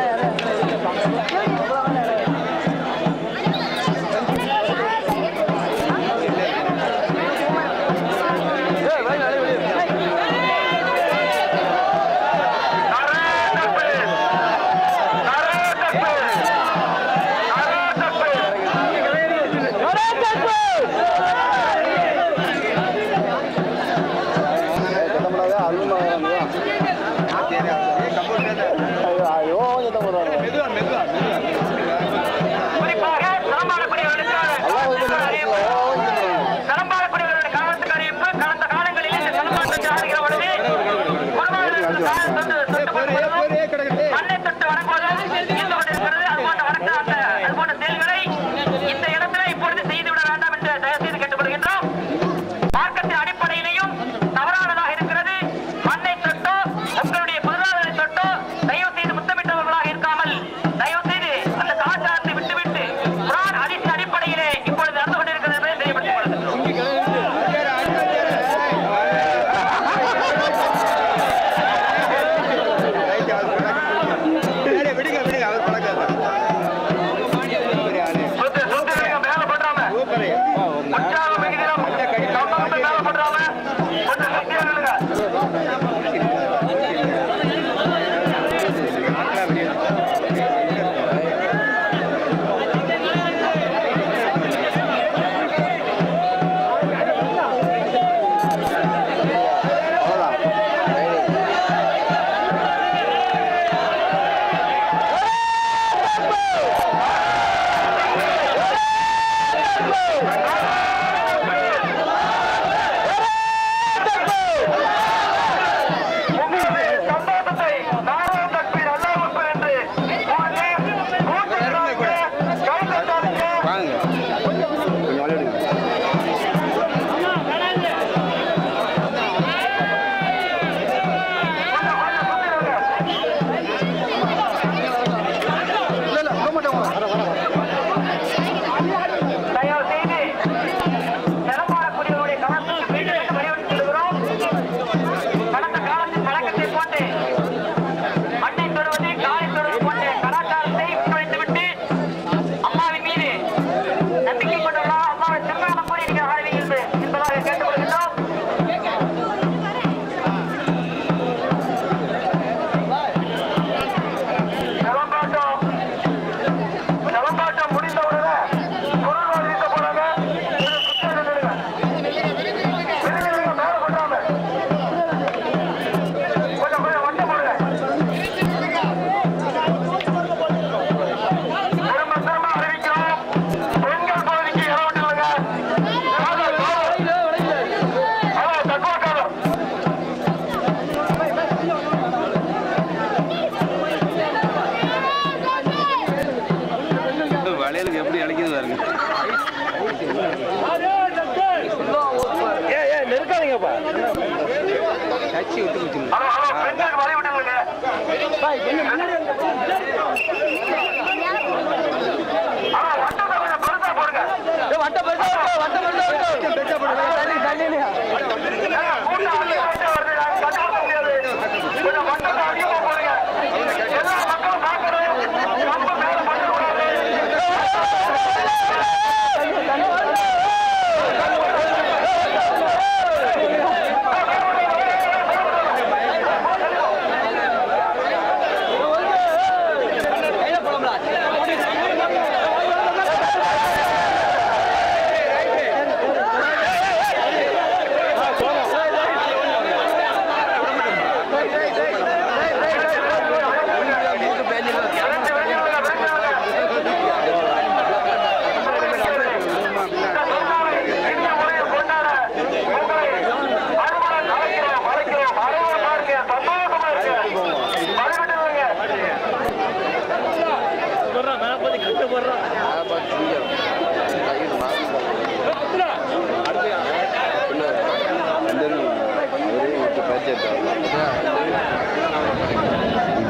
வளையலுக்கு எப்படி அழைக்குது பாருங்க. நெருக்காதீங்கப்பா. கட்சி விட்டு வச்சுங்க.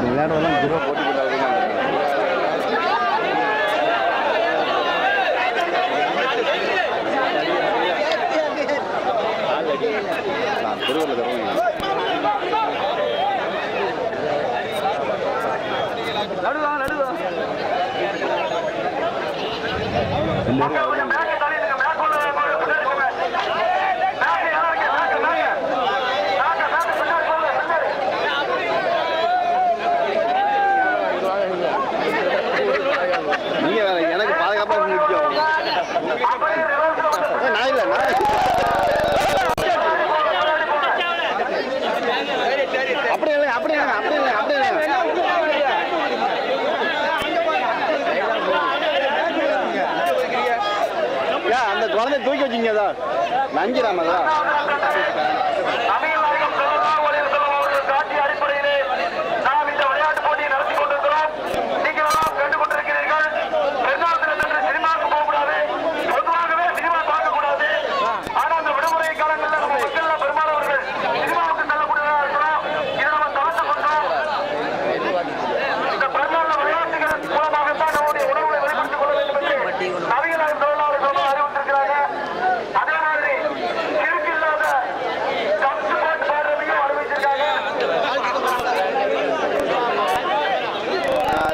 விளையாடுறதெல்லாம் குருவா போட்டி திருவள்ளுவர் எனக்கு பாதுகாப்பாக முக்கியம். நான் இல்லை அப்படி இல்லை அப்படி இல்லை அப்படி இல்லை அப்படி இல்லை. அந்த குழந்தை தூக்கி வச்சிங்கதா நஞ்சிராமதா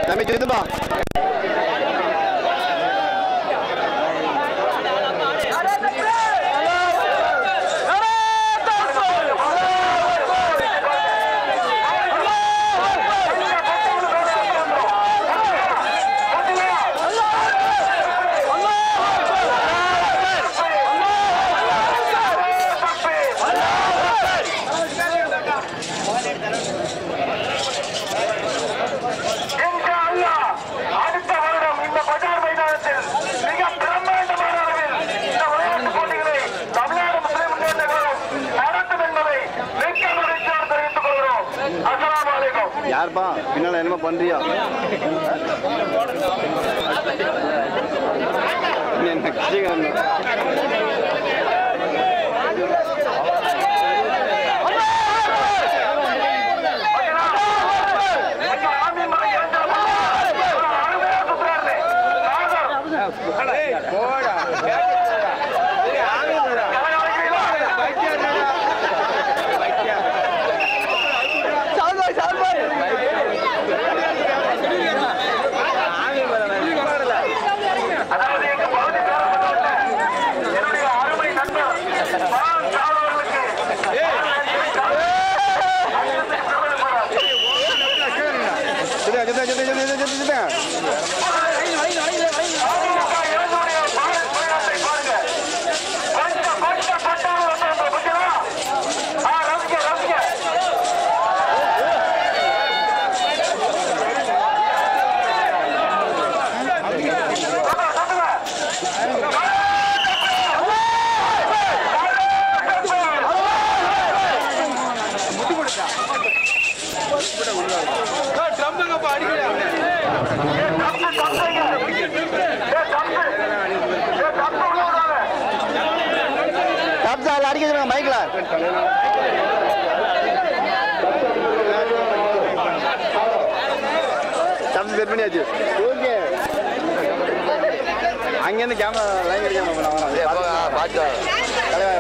தம்பி இதுப்பா யாருப்பா பின்னால என்னமா பண்றியா? ட்ரம்புங்கப்பா அடிக்கல அப்சா அதில் அடிக்க சொல்லுங்க மைக்கில். தம்பி செட் பண்ணியாச்சு. ஓகே அங்கேருந்து கேமரா லைன் கிடைக்காம பார்த்து தலைவா